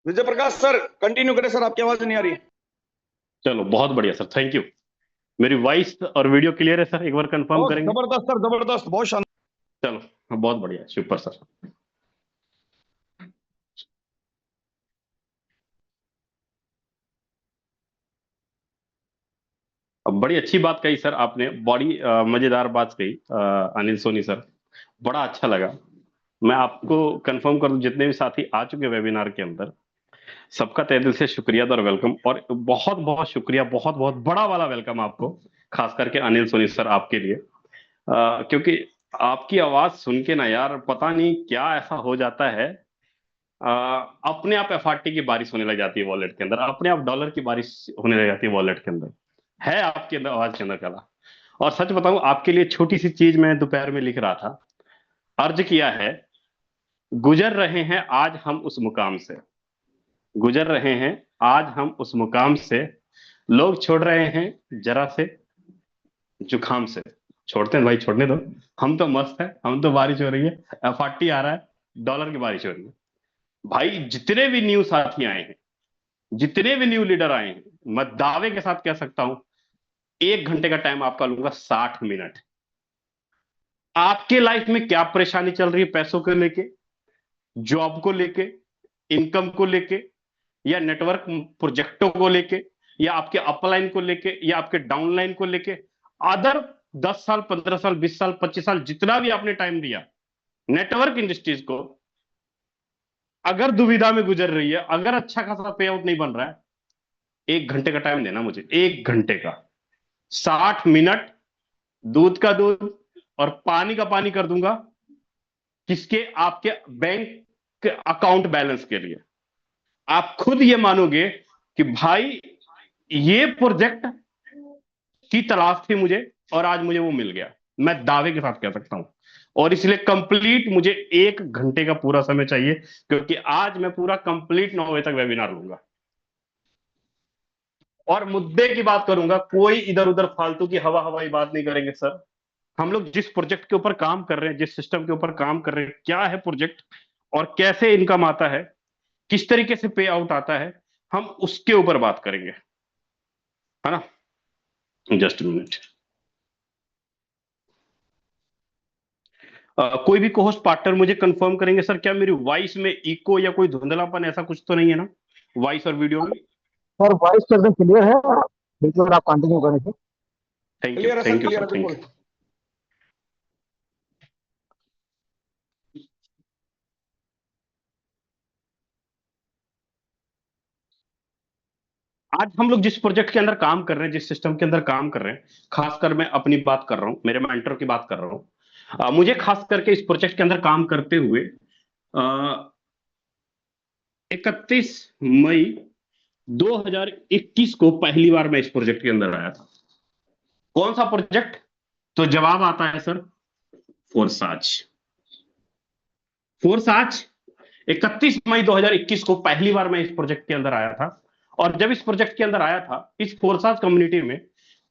Vijay Prakash sir, continue करें sir, आपकी आवाज नहीं आ रही। चलो बहुत बढ़िया सर, थैंक यू। मेरी वॉइस और वीडियो क्लियर है सर, एक बार कंफर्म ओ करेंगे। जबरदस्त सर, जबरदस्त, बहुत शानदार। चलो हाँ, बहुत बढ़िया, सुपर सर। अब बड़ी अच्छी बात कही सर आपने, बड़ी मजेदार बात कही अनिल सोनी सर। बड़ा अच्छा लगा। मैं आपको कंफर्म कर दूं, जितने भी साथी आ चुके वेबिनार के अंदर, सबका तहे दिल से शुक्रिया और वेलकम, और बहुत बहुत शुक्रिया, बहुत बहुत बड़ा वाला वेलकम आपको, खास करके अनिल सोनी सर आपके लिए। क्योंकि आपकी आवाज सुन के ना यार, पता नहीं क्या ऐसा हो जाता है। अ, अपने आप एफआरटी की बारिश होने लग जाती है वॉलेट के अंदर, अपने आप डॉलर की बारिश होने लग जाती है वॉलेट के अंदर। है आपके अंदर, आवाज के अंदर कला। और सच बताऊं आपके लिए, छोटी सी चीज मैं दोपहर में लिख रहा था, अर्ज किया है। गुजर रहे हैं आज हम उस मुकाम से, गुजर रहे हैं आज हम उस मुकाम से, लोग छोड़ रहे हैं जरा से जुकाम से। छोड़ते हैं भाई, छोड़ने दो। हम तो मस्त है, हम तो बारिश हो रही है, एफआरटी आ रहा है, डॉलर की बारिश हो रही है। भाई जितने भी न्यू साथी आए हैं, जितने भी न्यू लीडर आए हैं, मैं दावे के साथ कह सकता हूं, 1 घंटे का टाइम आपका लूंगा, 60 मिनट। आपके लाइफ में क्या परेशानी चल रही है, पैसों को लेके, जॉब को लेके, इनकम को लेके, या नेटवर्क प्रोजेक्टों को लेके, या आपके अपलाइन को लेके, या आपके डाउनलाइन को लेके, अदर 10 साल, 15 साल, 20 साल, 25 साल, जितना भी आपने टाइम दिया नेटवर्क इंडस्ट्रीज को, अगर दुविधा में गुजर रही है, अगर अच्छा खासा पे आउट नहीं बन रहा है, 1 घंटे का टाइम देना मुझे, 1 घंटे का। 60 मिनट दूध का दूध और पानी का पानी कर दूंगा, किसके? आपके बैंक अकाउंट बैलेंस के लिए। आप खुद ये मानोगे कि भाई ये प्रोजेक्ट की तलाश थी मुझे, और आज मुझे वो मिल गया। मैं दावे के साथ कह सकता हूं। और इसलिए कंप्लीट मुझे 1 घंटे का पूरा समय चाहिए, क्योंकि आज मैं पूरा कंप्लीट 9 बजे तक वेबिनार लूंगा, और मुद्दे की बात करूंगा। कोई इधर उधर फालतू की हवा हवाई बात नहीं करेंगे सर। हम लोग जिस प्रोजेक्ट के ऊपर काम कर रहे हैं, जिस सिस्टम के ऊपर काम कर रहे हैं, क्या है प्रोजेक्ट, और कैसे इनकम आता है, किस तरीके से पे आउट आता है, हम उसके ऊपर बात करेंगे, है ना। Just minute. कोई भी कोहोस्ट पार्टनर मुझे कंफर्म करेंगे सर, क्या मेरी वॉइस में इको या कोई धुंधलापन ऐसा कुछ तो नहीं है ना, वॉइस और वीडियो में? सर वॉइस तो एकदम क्लियर है। बिल्कुल आप कंटिन्यू करें सर। थैंक यू, क्लियर है sir, thank you clear sir, है थैंक बिल्कुल। यू। आज हम लोग जिस प्रोजेक्ट के अंदर काम कर रहे हैं, जिस सिस्टम के अंदर काम कर रहे हैं, खासकर मैं अपनी बात कर रहा हूं, मेरे मेंटर की बात कर रहा हूं। मुझे खास करके इस प्रोजेक्ट के अंदर काम करते हुए 31 मई 2021 को पहली बार मैं इस प्रोजेक्ट के अंदर आया था। कौन सा प्रोजेक्ट? तो जवाब आता है सर, फोरसाज। फोरसाज 31 मई 2021 को पहली बार मैं इस प्रोजेक्ट के अंदर आया था। और जब इस प्रोजेक्ट के अंदर आया था, इस फोरसाज कम्युनिटी में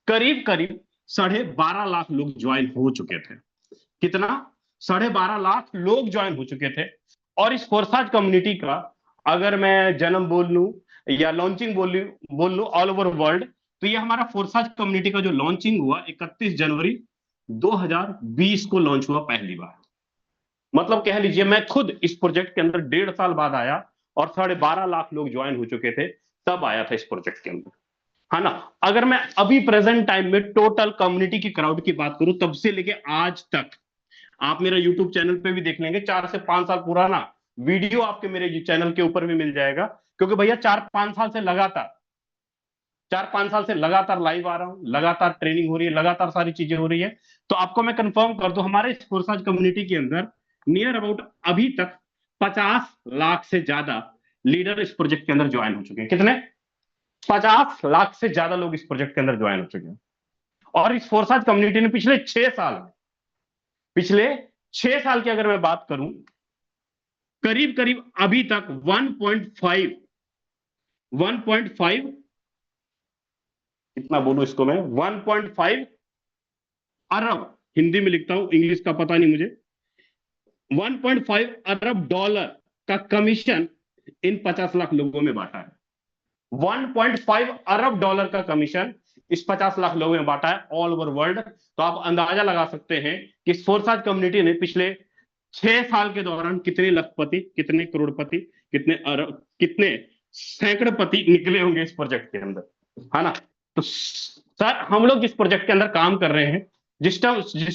करीब करीब 12.5 लाख लोग ज्वाइन हो चुके थे। कितना? 12.5 लाख लोग ज्वाइन हो चुके थे। और इस फोरसाज कम्युनिटी का, अगर मैं जन्म बोल लूं या लॉन्चिंग बोल लूं ऑल ओवर वर्ल्ड, तो ये हमारा फोरसाज कम्युनिटी का जो लॉन्चिंग हुआ 31 जनवरी 2020 को लॉन्च हुआ पहली बार। मतलब कह लीजिए, मैं खुद इस प्रोजेक्ट के अंदर 1.5 साल बाद आया, और 12.5 लाख लोग ज्वाइन हो चुके थे, तब आया था इस प्रोजेक्ट के अंदर, है ना। अगर मैं अभी प्रेजेंट टाइम में टोटल कम्युनिटी की क्राउड की बात करूं, तब से लेके आज तक, आप मेरा यूट्यूब चैनल पे भी देख लेंगे, 4 से 5 साल पुराना वीडियो आपके मेरे चैनल के ऊपर भी मिल जाएगा। क्योंकि भैया 4-5 साल से लगातार, 4-5 साल से लगातार लाइव आ रहा हूं, लगातार ट्रेनिंग हो रही है, लगातार सारी चीजें हो रही है। तो आपको मैं कंफर्म कर दूं, हमारे इस फोरसाज कम्युनिटी के अंदर नियर अबाउट अभी तक 50 लाख से ज्यादा लीडर इस प्रोजेक्ट के अंदर ज्वाइन हो चुके हैं। कितने? 50 लाख से ज्यादा लोग इस प्रोजेक्ट के अंदर ज्वाइन हो चुके हैं। और इस फोरसाज कम्युनिटी ने पिछले 6 साल की अगर मैं बात करूं, करीब करीब अभी तक 1.5 कितना बोलूं इसको मैं, 1.5 अरब, हिंदी में लिखता हूं, इंग्लिश का पता नहीं मुझे, 1.5 अरब डॉलर का कमीशन इन 50 लाख लोगों में बांटा है। 1.5 अरब डॉलर का कमीशन इस 50 लाख लोगों में बांटा है ऑल ओवर वर्ल्ड। तो आप अंदाजा लगा सकते हैं कि फोरसाज कम्युनिटी ने पिछले 6 साल के दौरान कितने लखपति, कितने करोड़पति, कितने अरब, कितने सैकड़पति निकले होंगे इस प्रोजेक्ट के अंदर, है ना। तो सर हम लोग जिस प्रोजेक्ट के अंदर काम कर रहे हैं, जिस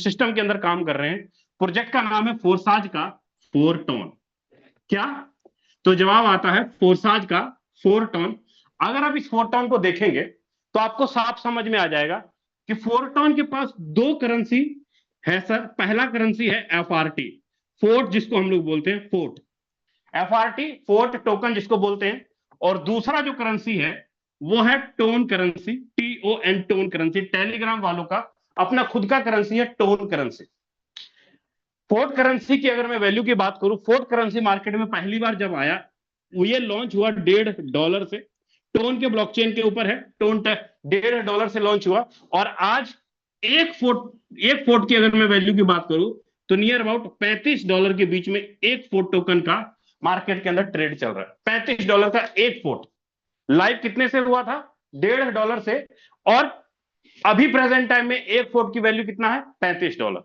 सिस्टम के अंदर काम कर रहे हैं, प्रोजेक्ट का नाम है फोरसाज का 4 टन। क्या? तो जवाब आता है फोरसाज का 4 टन। अगर आप इस 4 टन को देखेंगे तो आपको साफ समझ में आ जाएगा कि 4 टन के पास 2 करेंसी है सर। पहला करेंसी है FRT, फोर्ट, जिसको हम लोग बोलते हैं फोर्ट, FRT फोर्ट टोकन जिसको बोलते हैं। और दूसरा जो करेंसी है वो है tone currency, TON, tone currency. Telegram वालों का अपना खुद का करेंसी है टोन करेंसी। फोर्ट करेंसी की अगर मैं वैल्यू की बात करूं, फोर्ट करेंसी मार्केट में पहली बार जब आया, ये लॉन्च हुआ $1.5 से। टोन के ब्लॉकचेन के ऊपर है, टोन $1.5 से लॉन्च हुआ। और आज एक फोर्ट की अगर मैं वैल्यू की बात करूं तो नियर अबाउट $35 के बीच में एक फोर्ट टोकन का मार्केट के अंदर ट्रेड चल रहा है। $35 का एक फोर्ट। लाइव कितने से हुआ था? $1.5 से। और अभी प्रेजेंट टाइम में एक फोर्ट की वैल्यू कितना है? $35।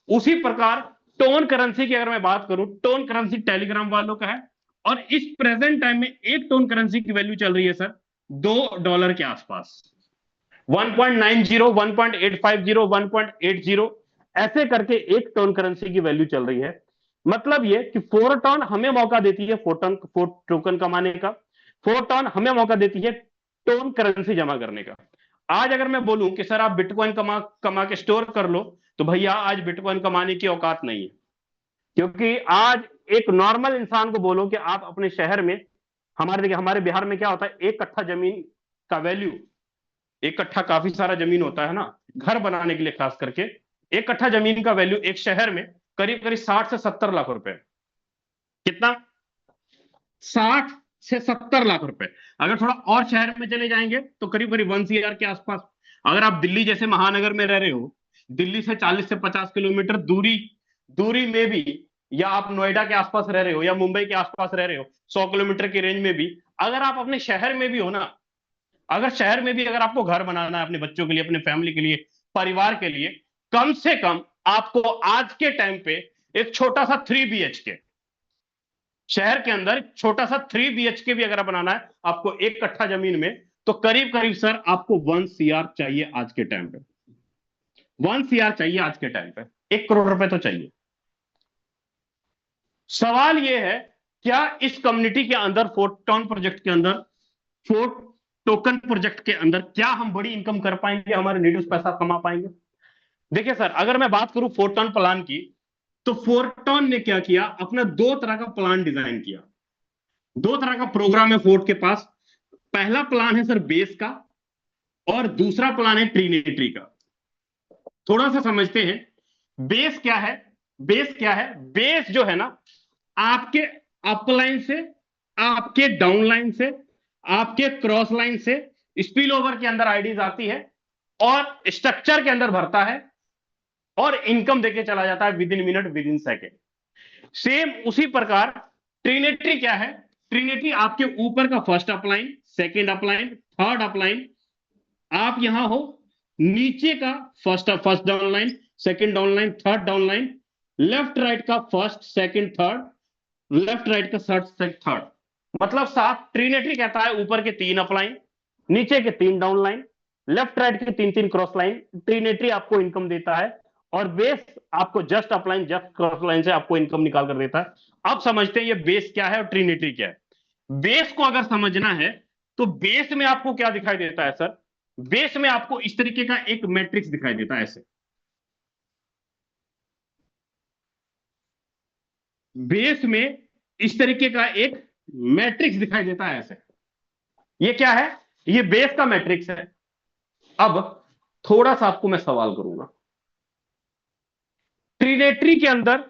उसी प्रकार टोन करेंसी की अगर मैं बात करूं, टोन करेंसी टेलीग्राम वालों का है। और इस प्रेजेंट टाइम में एक टोन करेंसी की वैल्यू चल रही है सर $2 के आसपास। 1.90, 1.850, 1.80 ऐसे करके एक टोन करेंसी की वैल्यू चल रही है। मतलब ये कि 4 टन हमें मौका देती है 4 टोकन कमाने का, 4 टन हमें मौका देती है टोन करेंसी जमा करने का। आज अगर मैं बोलूं कि सर आप बिटकॉइन कमा के स्टोर कर लो, तो भैया आज बिटकॉइन कमाने की औकात नहीं है। क्योंकि आज एक नॉर्मल इंसान को बोलो कि आप अपने शहर में, हमारे बिहार में क्या होता है, एक कट्ठा जमीन का वैल्यू, एक कट्ठा काफी सारा जमीन होता है ना, घर बनाने के लिए खास करके, एक कट्ठा जमीन का वैल्यू एक शहर में करीब करीब 60 से 70 लाख रुपए। कितना? 60 से 70 लाख रुपए। अगर थोड़ा और शहर में चले जाएंगे तो करीब करीब 1 CR के आसपास। अगर आप दिल्ली जैसे महानगर में रह रहे हो, दिल्ली से 40 से 50 किलोमीटर दूरी में भी, या आप नोएडा के आसपास रह रहे हो या मुंबई के आसपास रह रहे हो 100 किलोमीटर की रेंज में भी, अगर आप अपने शहर में भी हो ना, अगर शहर में भी अगर आपको घर बनाना है अपने बच्चों के लिए, अपने फैमिली के लिए, परिवार के लिए, कम से कम आपको आज के टाइम पे एक छोटा सा 3 BHK शहर के अंदर, छोटा सा 3 BHK भी अगर बनाना है आपको एक कट्ठा जमीन में, तो करीब करीब सर आपको 1 CR चाहिए आज के टाइम पे। 1 CR चाहिए आज के टाइम पे, 1 करोड़ रुपए तो चाहिए। सवाल यह है, क्या इस कम्युनिटी के अंदर, फोर्टॉन प्रोजेक्ट के अंदर, फोर्ट टोकन प्रोजेक्ट के अंदर, क्या हम बड़ी इनकम कर पाएंगे, हमारे नीड्स पैसा कमा पाएंगे? देखिए सर, अगर मैं बात करूं फोर्टॉन प्लान की, तो फोर्टॉन ने क्या किया, अपना 2 तरह का प्लान डिजाइन किया। 2 तरह का प्रोग्राम है फोर्ट के पास। पहला प्लान है सर बेस का, और दूसरा प्लान है ट्रिनिटी का। थोड़ा सा समझते हैं बेस क्या है। बेस क्या है? बेस जो है ना, आपके अपलाइन से, आपके डाउनलाइन से, आपके क्रॉस लाइन से स्पिल ओवर के अंदर आईडीज आती है और स्ट्रक्चर के अंदर भरता है और इनकम देके चला जाता है within minute, within second. Same उसी प्रकार ट्रिनिटी क्या है? ट्रिनिटी आपके ऊपर का first upline, second upline, third upline, आप यहां हो, नीचे का first downline, second downline, third downline, left right का first, second, third, left right का थर्ड। मतलब साफ ट्रिनिटी कहता है ऊपर के 3 अपलाइन, नीचे के 3 डाउनलाइन, लेफ्ट राइट के 3 क्रॉस लाइन। ट्रिनिटी आपको इनकम देता है और बेस आपको just upline, just cross line से आपको इनकम निकाल कर देता है। अब समझते हैं ये बेस क्या है और ट्रिनिटी क्या है। बेस को अगर समझना है तो बेस में आपको क्या दिखाई देता है सर? बेस में आपको इस तरीके का एक मैट्रिक्स दिखाई देता है। ऐसे बेस में इस तरीके का एक मैट्रिक्स दिखाई देता है ऐसे। ये क्या है? ये बेस का मैट्रिक्स है। अब थोड़ा सा आपको मैं सवाल करूंगा, ट्रिनिटी के अंदर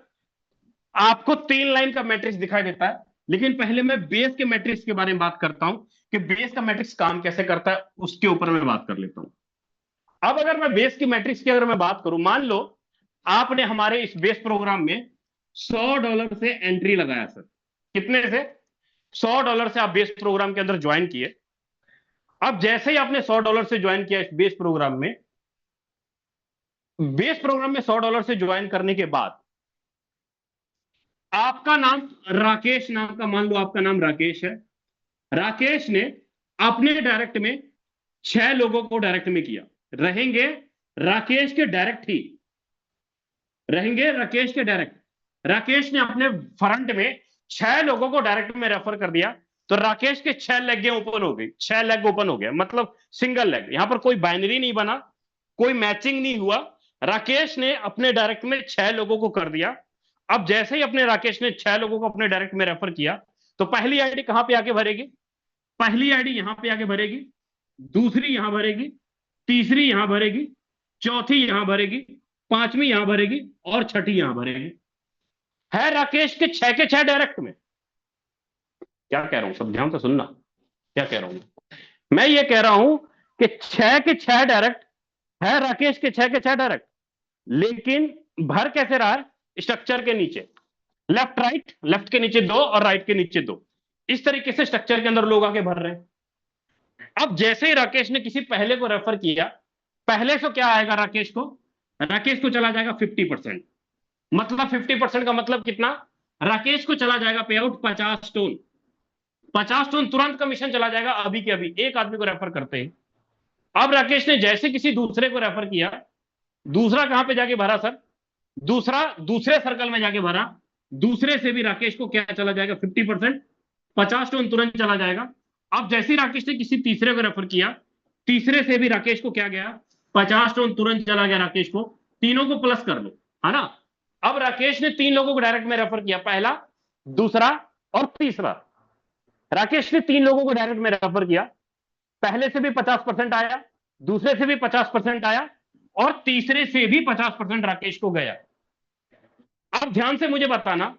आपको 3 लाइन का मैट्रिक्स दिखाई देता है, लेकिन पहले मैं बेस के मैट्रिक्स के बारे में बात करता हूं कि बेस का मैट्रिक्स काम कैसे करता है, उसके ऊपर मैं बात कर लेता हूं। अब अगर मैं बेस की मैट्रिक्स की अगर मैं बात करूं, मान लो आपने हमारे इस बेस प्रोग्राम में $100 से एंट्री लगाया सर। कितने से? $100 से आप बेस प्रोग्राम के अंदर ज्वाइन किए। अब जैसे ही आपने $100 से ज्वाइन किया इस बेस प्रोग्राम में, $100 से ज्वाइन करने के बाद आपका नाम राकेश नाम का, मान लो आपका नाम राकेश है। राकेश ने अपने डायरेक्ट में 6 लोगों को डायरेक्ट में किया, रहेंगे राकेश के डायरेक्ट ही, रहेंगे राकेश के डायरेक्ट। राकेश ने अपने फ्रंट में 6 लोगों को डायरेक्ट में रेफर कर दिया, तो राकेश के 6 लेग ओपन हो गई, 6 लेग ओपन हो गया, मतलब सिंगल लेग। यहां पर कोई बाइनरी नहीं बना, कोई मैचिंग नहीं हुआ। राकेश ने अपने डायरेक्ट में 6 लोगों को कर दिया। अब जैसे ही अपने राकेश ने 6 लोगों को अपने डायरेक्ट में रेफर किया, तो पहली आईडी कहां पे आके भरेगी? पहली आईडी यहां पे आके भरेगी, दूसरी यहां भरेगी, तीसरी यहां भरेगी, चौथी यहां भरेगी, पांचवी यहां भरेगी और छठी यहां भरेगी। है राकेश के 6 के 6 डायरेक्ट में। क्या कह रहा हूं, सब ध्यान से सुनना। क्या कह रहा हूं मैं? ये कह रहा हूं कि 6 के 6 डायरेक्ट है राकेश के 6 के 6 डायरेक्ट, लेकिन भर कैसे रहा है? स्ट्रक्चर के नीचे, लेफ्ट राइट, लेफ्ट के नीचे 2 और राइट के नीचे 2, इस तरीके से स्ट्रक्चर के अंदर लोग आके भर रहे हैं। अब जैसे ही राकेश ने किसी पहले को रेफर किया, पहले से क्या आएगा राकेश को? राकेश को चला जाएगा 50%। मतलब 50% का मतलब कितना? राकेश को चला जाएगा पे आउट 50 टोन। 50 टोन तुरंत कमीशन चला जाएगा, अभी के अभी, एक आदमी को रेफर करते हैं। अब राकेश ने जैसे किसी दूसरे को रेफर किया, दूसरा कहां पे जाके भरा सर? दूसरा दूसरे सर्कल में जाके भरा, दूसरे से भी राकेश को क्या चला जाएगा? 50%, 50 टोन तुरंत चला जाएगा। अब जैसे ही राकेश ने किसी तीसरे को रेफर किया, तीसरे से भी राकेश को क्या गया? 50 टोन तुरंत चला गया राकेश को। तीनों को प्लस कर लो, है ना। अब राकेश ने 3 लोगों को डायरेक्ट में रेफर किया, पहला, दूसरा और तीसरा। राकेश ने 3 लोगों को डायरेक्ट में रेफर किया, पहले से भी 50% आया, दूसरे से भी 50% आया और तीसरे से भी 50% राकेश को गया। अब ध्यान से मुझे बताना,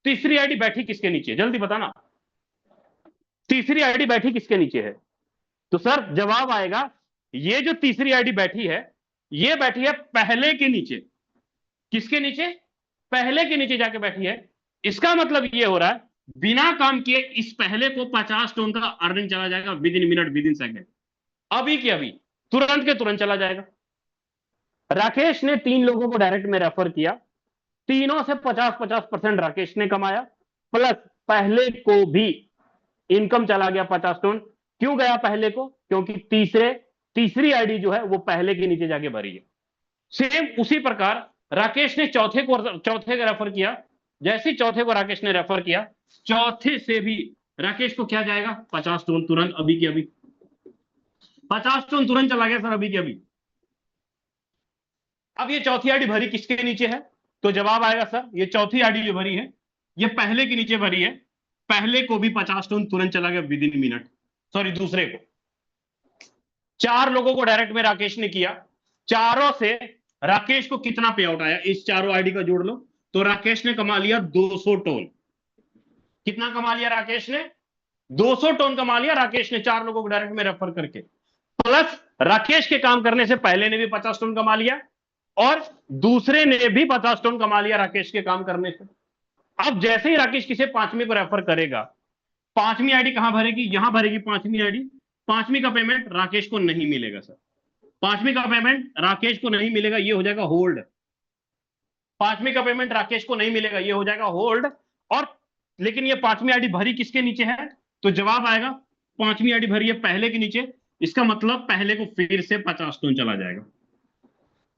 तीसरी आईडी बैठी किसके नीचे? जल्दी बताना, तीसरी आईडी बैठी किसके नीचे है? तो सर जवाब आएगा, ये जो तीसरी आईडी बैठी है, ये बैठी है पहले के नीचे। किसके नीचे? पहले के नीचे जाके बैठी है। इसका मतलब ये हो रहा है, बिना काम किए इस पहले को 50 टोन का अर्निंग चला जाएगा with in minute, within second, अभी के अभी, तुरंत के तुरंत चला जाएगा। राकेश ने 3 लोगों को डायरेक्ट में रेफर किया, तीनों से 50-50% राकेश ने कमाया, प्लस पहले को भी इनकम चला गया 50 टोन। क्यों गया पहले को? क्योंकि तीसरी आईडी जो है वो पहले के नीचे जाके भरी है। सेम उसी प्रकार राकेश ने चौथे को रेफर किया, जैसे चौथे को राकेश ने रेफर किया, चौथे से भी राकेश को क्या जाएगा? 50 टोन तुरंत, अभी के अभी 50 टोन तुरंत चला गया सर, अभी के अभी। अब ये चौथी आईडी भरी किसके नीचे है? तो जवाब आएगा सर, ये चौथी आईडी जो भरी है ये पहले के नीचे भरी है। पहले को भी 50 टोन तुरंत चला गया विद इन मिनट, सॉरी दूसरे को। 4 लोगों को डायरेक्ट में राकेश ने किया, चारों से राकेश को कितना पे आउट आया? इस चारों आईडी का जोड़ लो, तो राकेश ने कमा लिया 200 टोन। कितना कमा लिया राकेश ने? 200 टोन कमा लिया राकेश ने, 4 लोगों को डायरेक्ट में रेफर करके। प्लस राकेश के काम करने से पहले ने भी 50 टोन कमा लिया और दूसरे ने भी 50 टोन कमा लिया राकेश के काम करने से। अब जैसे ही राकेश किसी पांचवी को रेफर करेगा, पांचवी आईडी कहां भरेगी? यहां भरेगी पांचवी आईडी। पांचवी का पेमेंट राकेश को नहीं मिलेगा सर, पांचवी का पेमेंट राकेश को नहीं मिलेगा, ये हो जाएगा होल्ड। पांचवी का पेमेंट राकेश को नहीं मिलेगा, ये हो जाएगा होल्ड। और लेकिन ये पांचवी आईडी भरी किसके नीचे है? तो जवाब आएगा, पांचवी आईडी भरी है पहले के नीचे। इसका मतलब पहले को फिर से 50 टोन चला जाएगा,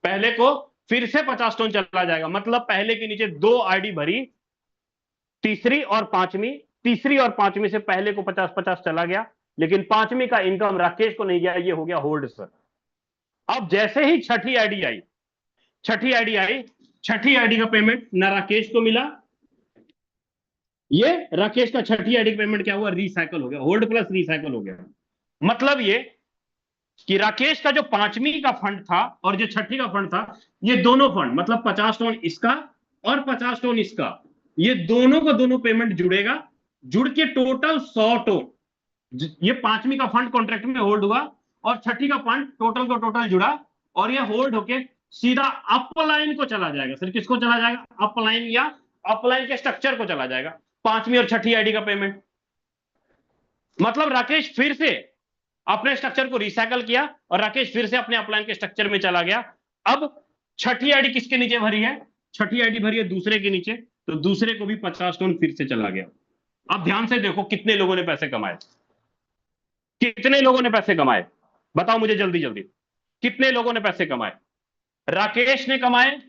पहले को फिर से 50 टोन चला जाएगा। मतलब पहले के नीचे 2 आईडी भरी, तीसरी और पांचवी से पहले को 50-50 चला गया, लेकिन पांचवी का इनकम राकेश को नहीं गया, ये हो गया होल्ड सर। अब जैसे ही छठी आईडी आई, छठी आईडी का पेमेंट ना राकेश को मिला, ये राकेश का छठी आईडी का पेमेंट क्या हुआ? रिसाइकल हो गया, होल्ड प्लस रिसाइकल हो गया। मतलब ये कि राकेश का जो पांचवी का फंड था और जो छठी का फंड था, ये दोनों फंड, मतलब 50 टोन इसका और 50 टोन इसका, ये दोनों का दोनों पेमेंट जुड़ेगा, जुड़ के टोटल 100 टोन। ये पांचवी का फंड कॉन्ट्रैक्ट में होल्ड हुआ और छठी का फंड टोटल को टोटल जुड़ा और ये होल्ड होके सीधा अपलाइन को चला जाएगा। सर किसको चला जाएगा? अपलाइन या अपलाइन के स्ट्रक्चर को चला जाएगा, पांचवी और छठी आईडी का पेमेंट। मतलब राकेश फिर से अपने स्ट्रक्चर को रिसाइकल किया और राकेश फिर से अपने अपलाइन के स्ट्रक्चर में चला गया। अब छठी आईडी किसके नीचे भरी है? छठी आईडी भरी है दूसरे के नीचे, तो दूसरे को भी 50 टोन फिर से चला गया। अब ध्यान से देखो कितने लोगों ने पैसे कमाए, कितने लोगों ने पैसे कमाए, बताओ मुझे जल्दी जल्दी, कितने लोगों ने पैसे कमाए? राकेश ने कमाए,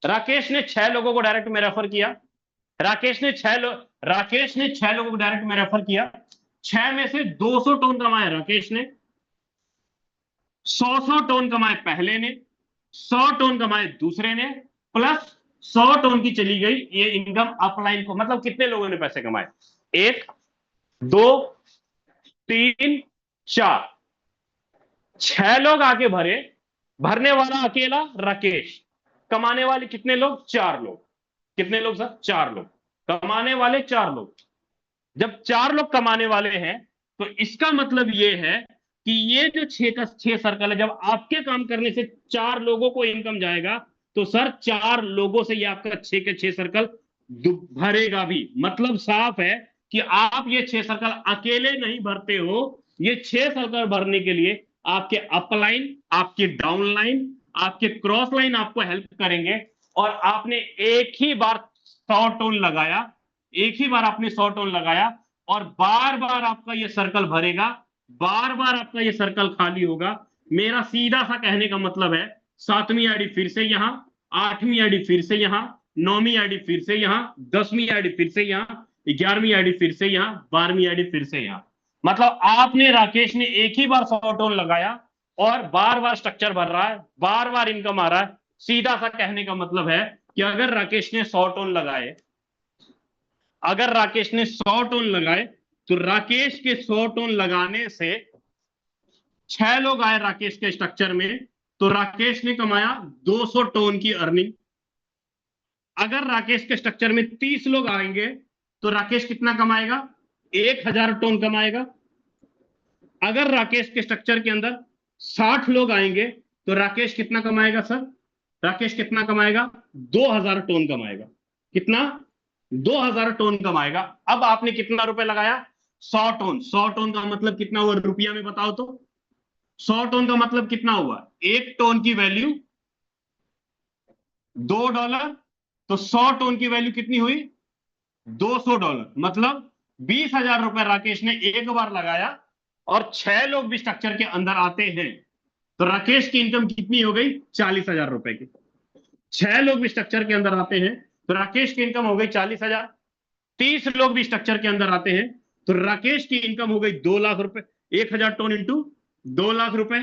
राकेश ने 6 लोगों को डायरेक्ट में रेफर किया। राकेश ने 6 लोगों को डायरेक्ट में रेफर किया। 6 में से 200 टोन कमाए राकेश ने, 100 टोन कमाए पहले ने, 100 टोन कमाए दूसरे ने, प्लस 100 टोन की चली गई ये इनकम अपलाइन को। मतलब कितने लोगों ने पैसे कमाए? 1 2 3 4, 6 लोग आगे भरे, भरने वाला अकेला राकेश, कमाने वाले कितने लोग? 4 लोग। कितने लोग सर? 4 लोग। कमाने वाले 4 लोग। जब 4 लोग कमाने वाले हैं तो इसका मतलब यह है कि ये जो 6 का 6 सर्कल है, जब आपके काम करने से 4 लोगों को इनकम जाएगा तो सर 4 लोगों से ये आपका 6 के 6 सर्कल भरेगा भी। मतलब साफ है कि आप ये 6 सर्कल अकेले नहीं भरते हो, ये 6 सर्कल भरने के लिए आपके अपलाइन, आपके डाउनलाइन, आपके क्रॉस लाइन आपको हेल्प करेंगे। और आपने एक ही बार 100 टोन लगाया, एक ही बार आपने 100 टोन लगाया और बार बार आपका ये सर्कल भरेगा, बार बार आपका ये सर्कल खाली होगा। मेरा सीधा सा कहने का मतलब है 7वीं आईडी फिर से यहां, 8वीं आईडी फिर से यहां, 9वीं आईडी फिर से यहां, 10वीं आईडी फिर से यहां, 11वीं आईडी फिर से यहां, 12वीं आईडी फिर से यहां। मतलब आपने, राकेश ने एक ही बार 100 टोन लगाया और बार बार स्ट्रक्चर भर रहा है, बार बार इनकम आ रहा है। सीधा सा कहने का मतलब है कि अगर राकेश ने 100 टोन लगाए, अगर राकेश ने 100 टोन लगाए तो राकेश के 100 टोन लगाने से 6 लोग आए राकेश के स्ट्रक्चर में, तो राकेश ने कमाया 200 टोन की अर्निंग। अगर राकेश के स्ट्रक्चर में 30 लोग आएंगे तो राकेश कितना कमाएगा? 1000 टोन कमाएगा। अगर राकेश के स्ट्रक्चर के अंदर 60 लोग आएंगे तो राकेश कितना कमाएगा सर? राकेश कितना कमाएगा? 2000 टोन कमाएगा। कितना? 2000 टोन कमाएगा। अब आपने कितना रुपए लगाया? 100 टोन। 100 टोन का मतलब कितना हुआ रुपया में बताओ तो? 100 टोन का मतलब कितना हुआ? 1 टोन की वैल्यू $2, तो 100 टोन की वैल्यू कितनी हुई? $200। मतलब 20,000 रुपए राकेश ने एक बार लगाया और 6 लोग भी स्ट्रक्चर के अंदर आते हैं तो राकेश की इनकम कितनी हो गई? 40,000 रुपए की। 6 लोग भी स्ट्रक्चर के अंदर आते हैं तो राकेश की इनकम हो गई 40,000। 30 लोग भी स्ट्रक्चर के अंदर आते हैं तो राकेश की इनकम हो गई 2 लाख रुपए। 1000 टोन इंटू 2 लाख रुपए।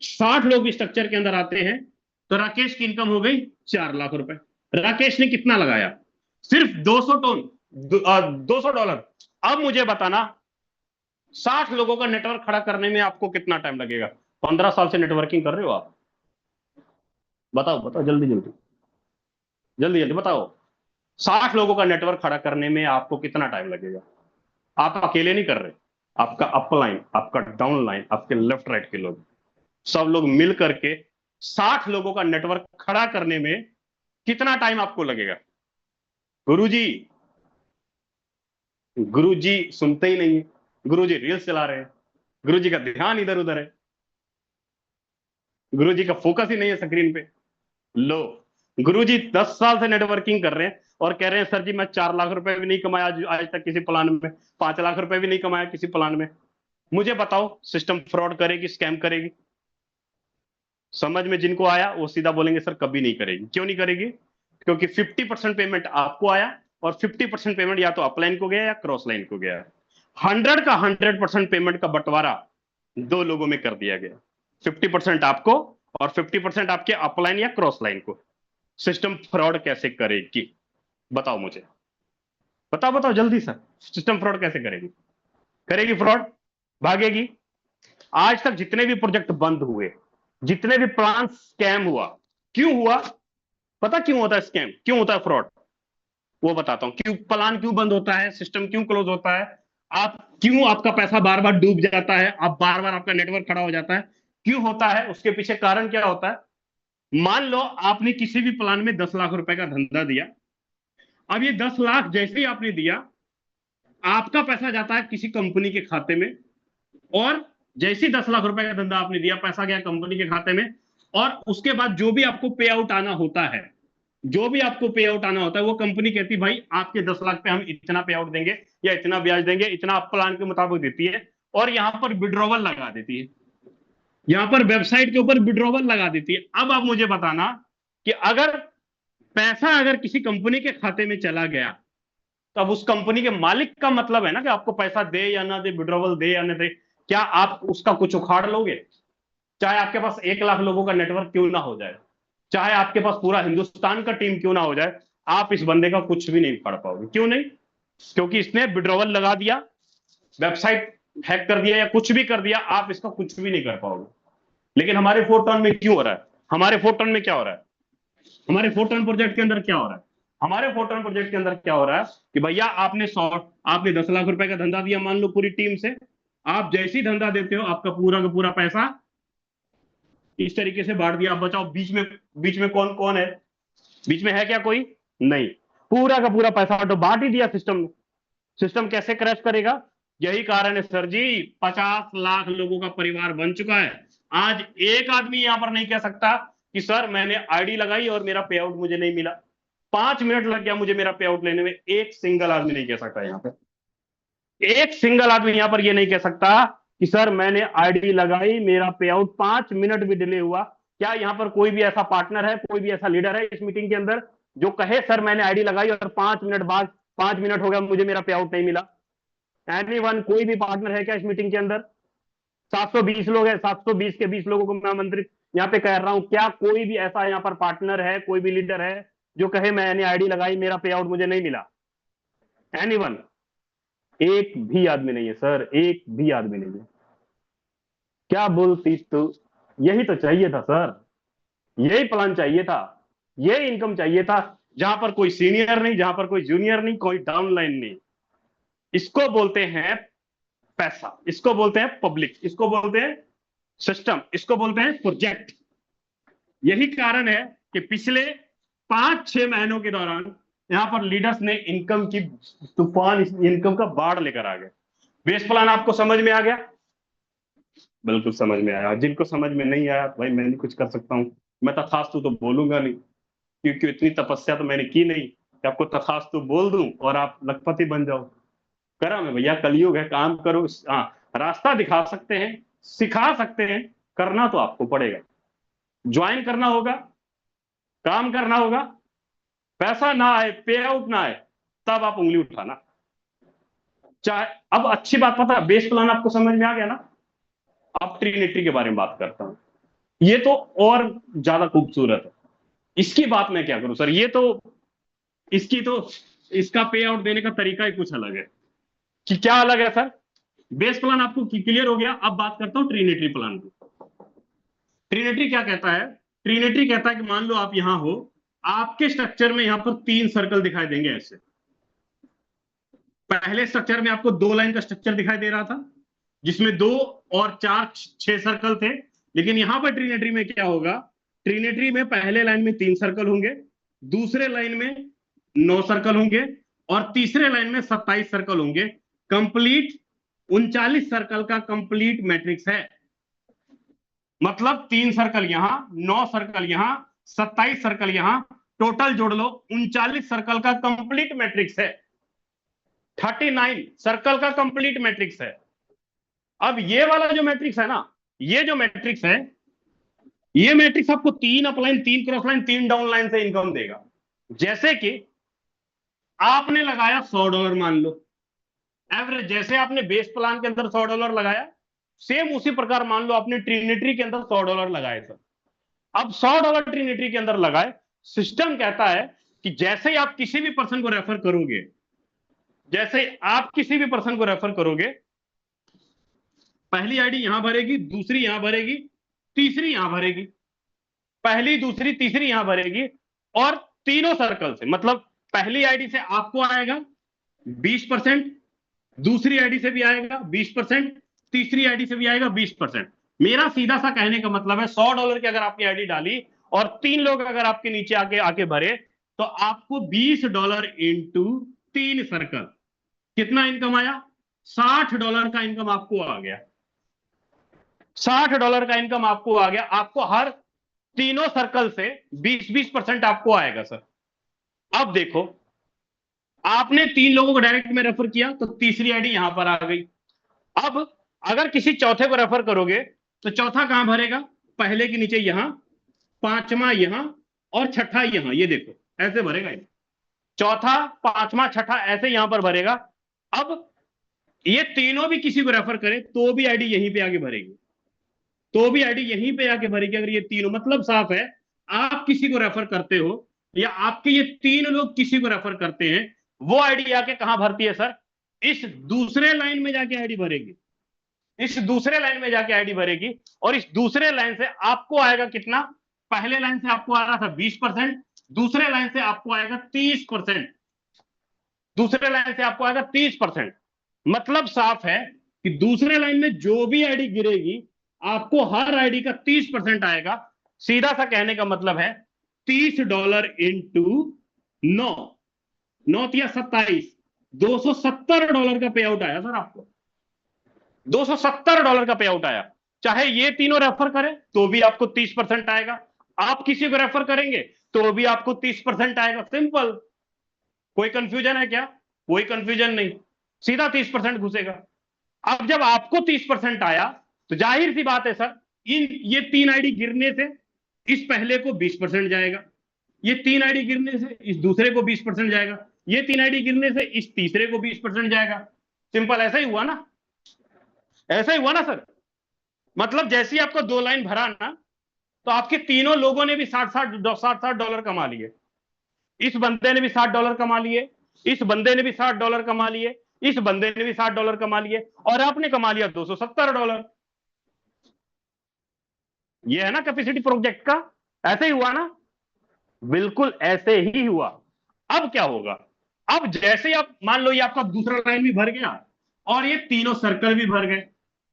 60 लोग भी स्ट्रक्चर के अंदर आते हैं तो राकेश की इनकम हो गई 4 लाख रुपए। राकेश ने कितना लगाया? सिर्फ 200 टोन, $200। अब मुझे बताना 60 लोगों का नेटवर्क खड़ा करने में आपको कितना टाइम लगेगा? 15 साल से नेटवर्किंग कर रहे हो आप, बताओ बताओ जल्दी जल्दी जल्दी जल्दी बताओ। 60 लोगों का नेटवर्क खड़ा करने में आपको कितना टाइम लगेगा? आप अकेले नहीं कर रहे, आपका अपलाइन, आपका डाउनलाइन, आपके लेफ्ट राइट के लोग, सब लोग मिल करके 60 लोगों का नेटवर्क खड़ा करने में कितना टाइम आपको लगेगा? गुरुजी, गुरुजी सुनते ही नहीं है, गुरुजी रील्स चला रहे हैं, गुरुजी का ध्यान इधर उधर है, गुरुजी का फोकस ही नहीं है स्क्रीन पे। लो, गुरुजी 10 साल से नेटवर्किंग कर रहे हैं और कह रहे हैं सर जी मैं 4 लाख रुपए भी नहीं कमाया आज तक किसी प्लान में, 5 लाख रुपए भी नहीं कमाया किसी प्लान में। मुझे बताओ सिस्टम फ्रॉड करेगी, स्कैम करेगी? समझ में जिनको आया वो सीधा बोलेंगे सर कभी नहीं करेगी। क्यों नहीं करेगी? क्योंकि 50% पेमेंट आपको आया और 50% पेमेंट या तो अपलाइन को गया या क्रॉस लाइन को गया। 100 का 100% पेमेंट का बंटवारा 2 लोगों में कर दिया गया, 50% आपको और 50% आपके अपलाइन या क्रॉस लाइन को। सिस्टम फ्रॉड कैसे करेगी बताओ मुझे, बताओ बताओ जल्दी सर, सिस्टम फ्रॉड कैसे करेगी? करेगी फ्रॉड, भागेगी। आज तक जितने भी प्रोजेक्ट बंद हुए, जितने भी प्लान स्कैम हुआ, क्यों हुआ? पता क्यों होता है स्कैम, क्यों होता है फ्रॉड? वो बताता हूं। क्यों प्लान क्यों बंद होता है, सिस्टम क्यों क्लोज होता है, आप क्यों आपका पैसा बार बार डूब जाता है, आप बार बार आपका नेटवर्क खड़ा हो जाता है, क्यों होता है? उसके पीछे कारण क्या होता है? मान लो आपने किसी भी प्लान में 10 लाख रुपए का धंधा दिया। अब ये 10 लाख जैसे ही आपने दिया, आपका पैसा जाता है किसी कंपनी के खाते में, और जैसे 10 लाख रुपए का धंधा आपने दिया, पैसा गया कंपनी के खाते में, और उसके बाद जो भी आपको पे आउट आना होता है, जो भी आपको पे आउट आना होता है, वो कंपनी कहती है भाई आपके 10 लाख पे हम इतना पे आउट देंगे या इतना ब्याज देंगे, इतना आप प्लान के मुताबिक देती है, और यहां पर विड्रॉवल लगा देती है, यहां पर वेबसाइट के ऊपर विड्रॉवल लगा देती है। अब आप मुझे बताना कि अगर पैसा अगर किसी कंपनी के खाते में चला गया, तो अब उस कंपनी के मालिक का मतलब है ना कि आपको पैसा दे या ना दे, विड्रॉवल दे या ना दे, क्या आप उसका कुछ उखाड़ लोगे? चाहे आपके पास 1 लाख लोगों का नेटवर्क क्यों ना हो जाए, चाहे आपके पास पूरा हिंदुस्तान का टीम क्यों ना हो जाए, आप इस बंदे का कुछ भी नहीं उखाड़ पाओगे। क्यों नहीं? क्योंकि इसने विड्रॉवल लगा दिया, वेबसाइट हैक कर दिया या कुछ भी कर दिया, आप इसका कुछ भी नहीं कर पाओगे। लेकिन हमारे फोरटर्न में क्यों हो रहा है? हमारे फोरटर्न में क्या हो रहा है? हमारे फोरटर्न प्रोजेक्ट के अंदर क्या हो रहा है? हमारे फोरटर्न प्रोजेक्ट के अंदर क्या हो रहा है कि भैया आपने 10 लाख रुपए का धंधा दिया, मान लो पूरी टीम से, आप जैसी धंधा देते हो आपका पूरा का पूरा पैसा इस तरीके से बांट दिया। आप बचाओ बीच में कौन कौन है? बीच में है क्या कोई? नहीं, पूरा का पूरा पैसा तो बांट ही दिया सिस्टम में। सिस्टम कैसे क्रैश करेगा? यही कारण है सर जी, 50 लाख लोगों का परिवार बन चुका है। आज एक आदमी यहां पर नहीं कह सकता कि सर मैंने आईडी लगाई और मेरा पे आउट मुझे नहीं मिला, 5 मिनट लग गया मुझे मेरा पे आउट लेने में। एक सिंगल आदमी नहीं कह सकता यहां पर, एक सिंगल आदमी यहां पर यह नहीं कह सकता कि सर मैंने आईडी लगाई, मेरा पे आउट 5 मिनट भी डिले हुआ। क्या यहां पर कोई भी ऐसा पार्टनर है, कोई भी ऐसा लीडर है इस मीटिंग के अंदर जो कहे सर मैंने आईडी लगाई और 5 मिनट बाद, 5 मिनट हो गया मुझे मेरा पे आउट नहीं मिला? एनीवन, कोई भी पार्टनर है क्या इस मीटिंग के अंदर? 720 लोग हैं, 720 के 20 लोगों को मैं आमंत्रित यहाँ पे कह रहा हूं। क्या कोई भी ऐसा यहाँ पर पार्टनर है, कोई भी लीडर है जो कहे मैंने आईडी लगाई, मेरा पे आउट मुझे नहीं मिला? एनीवन? एक भी आदमी नहीं है सर, एक भी आदमी नहीं है। क्या बोलती तू? यही तो चाहिए था सर, यही प्लान चाहिए था, यही इनकम चाहिए था, जहां पर कोई सीनियर नहीं, जहां पर कोई जूनियर नहीं, कोई डाउनलाइन नहीं। इसको बोलते हैं पैसा, इसको बोलते हैं पब्लिक, इसको बोलते हैं सिस्टम, इसको बोलते हैं प्रोजेक्ट। यही कारण है कि पिछले 5-6 महीनों के दौरान यहां पर लीडर्स ने इनकम की तूफान, इनकम का बाढ़ लेकर आ गए। बेस प्लान आपको समझ में आ गया? बिल्कुल समझ में आया। जिनको समझ में नहीं आया भाई मैं नहीं कुछ कर सकता हूं, मैं तथास्तु तो बोलूंगा नहीं, क्योंकि इतनी तपस्या तो मैंने की नहीं कि आपको तथास्तु बोल दूं और आप लखपति बन जाओ। करा मैं भैया, कलयुग है, काम करो। हाँ, रास्ता दिखा सकते हैं, सिखा सकते हैं, करना तो आपको पड़ेगा, ज्वाइन करना होगा, काम करना होगा। पैसा ना आए, पे आउट ना आए, तब आप उंगली उठाना। चाहे अब अच्छी बात पता है, बेस प्लान आपको समझ में आ गया ना? अब ट्रिनिटी के बारे में बात करता हूं, ये तो और ज्यादा खूबसूरत है। इसकी बात मैं क्या करूं सर, ये तो इसका पे आउट देने का तरीका ही कुछ अलग है। कि क्या अलग है सर? बेस प्लान आपको क्लियर हो गया, अब बात करता हूं ट्रिनिटी प्लान की। ट्रिनिटी क्या कहता है? ट्रिनिटी कहता है कि मान लो आप यहां हो, आपके स्ट्रक्चर में यहां पर 3 सर्कल दिखाई देंगे ऐसे। पहले स्ट्रक्चर में आपको 2 लाइन का स्ट्रक्चर दिखाई दे रहा था, जिसमें 2 और 4 6 सर्कल थे। लेकिन यहां पर ट्रिनिटी में क्या होगा? ट्रिनिटी में पहले लाइन में 3 सर्कल होंगे, दूसरे लाइन में 9 सर्कल होंगे, और तीसरे लाइन में 27 सर्कल होंगे। कंप्लीट 39 सर्कल का कंप्लीट मैट्रिक्स है। मतलब 3 सर्कल यहां, 9 सर्कल यहां, 27 सर्कल यहां, टोटल जोड़ लो 39 सर्कल का कंप्लीट मैट्रिक्स है। 39 सर्कल का कंप्लीट मैट्रिक्स है। अब ये वाला जो मैट्रिक्स है ना, ये जो मैट्रिक्स है, ये मैट्रिक्स आपको 3 upline, 3 cross line, 3 down line से इनकम देगा। जैसे कि आपने लगाया $100 मान लो एवरेज, जैसे आपने बेस प्लान के अंदर $100 लगाया, सेम उसी प्रकार मान लो आपने ट्रिनिटी के अंदर $100 लगाए सर। अब $100 ट्रिनिटी के अंदर लगाए, सिस्टम कहता है कि जैसे ही आप किसी भी पर्सन को रेफर करोगे, जैसे आप किसी भी पर्सन को रेफर करोगे, पहली आईडी यहां भरेगी, दूसरी यहां भरेगी, तीसरी यहां भरेगी, पहली दूसरी तीसरी यहां भरेगी, और तीनों सर्कल से, मतलब पहली आईडी से आपको आएगा 20%, दूसरी आईडी से भी आएगा 20%, तीसरी आईडी से भी आएगा 20%। मेरा सीधा सा कहने का मतलब है $100 की अगर आपकी आईडी डाली और 3 लोग अगर आपके नीचे आके भरे, तो आपको $20 इंटू 3 सर्कल, कितना इनकम आया? $60 का इनकम आपको आ गया। $60 का इनकम आपको आ गया। आपको हर तीनों सर्कल से 20-20% आपको आएगा सर। अब देखो, आपने 3 लोगों को डायरेक्ट में रेफर किया तो तीसरी आईडी यहां पर आ गई। अब अगर किसी चौथे को रेफर करोगे तो चौथा कहां भरेगा? पहले के नीचे यहां, पांचवा यहां और छठा यहां। ये देखो ऐसे भरेगा ये, चौथा, पांचवा, छठा ऐसे यहां पर भरेगा। अब ये तीनों भी किसी को रेफर करे तो भी आईडी यहीं पे आगे भरेगी, तो भी आईडी यहीं पे आके भरेगी। अगर ये तीनों, मतलब साफ है, आप किसी को रेफर करते हो या आपके ये 3 लोग किसी को रेफर करते हैं, वो आईडी आके कहां भरती है सर? इस दूसरे लाइन में जाके आईडी भरेगी, इस दूसरे लाइन में जाके आईडी भरेगी। और इस दूसरे लाइन से आपको आएगा कितना? पहले लाइन से आपको आ रहा था 20%, दूसरे लाइन से आपको आएगा 30%, दूसरे लाइन से आपको आएगा 30%। मतलब साफ है कि दूसरे लाइन में जो भी आईडी गिरेगी आपको हर आईडी का 30% आएगा। सीधा सा कहने का मतलब है $30 इंटू 9, 9 या 27, $270 का पे आउट आया सर आपको। $270 का पे आउट आया। चाहे ये तीनों रेफर करें तो भी आपको 30% आएगा, आप किसी को रेफर करेंगे तो भी आपको 30% आएगा। सिंपल। कोई कंफ्यूजन है क्या? कोई कंफ्यूजन नहीं, सीधा 30% घुसेगा। अब जब आपको 30% आया तो जाहिर सी बात है सर, ये 3 आईडी गिरने से इस पहले को 20% जाएगा, ये 3 आईडी गिरने से इस दूसरे को 20% जाएगा, ये 3 आईडी गिरने से इस तीसरे को 20% जाएगा। सिंपल। ऐसा ही हुआ ना? ऐसा ही हुआ ना सर? मतलब जैसे ही आपको 2 लाइन भरा ना, तो आपके तीनों लोगों ने भी $60 कमा लिए। इस बंदे ने भी $60 कमा लिए, इस बंदे ने भी $60 कमा लिए, इस बंदे ने भी $60 कमा लिए, और आपने कमा लिया $270। ये है ना कैपेसिटी प्रोजेक्ट का? ऐसे ही हुआ ना? बिल्कुल ऐसे ही हुआ। अब क्या होगा? अब जैसे आप मान लो ये आपका दूसरा लाइन भी भर गया और ये तीनों सर्कल भी भर गए।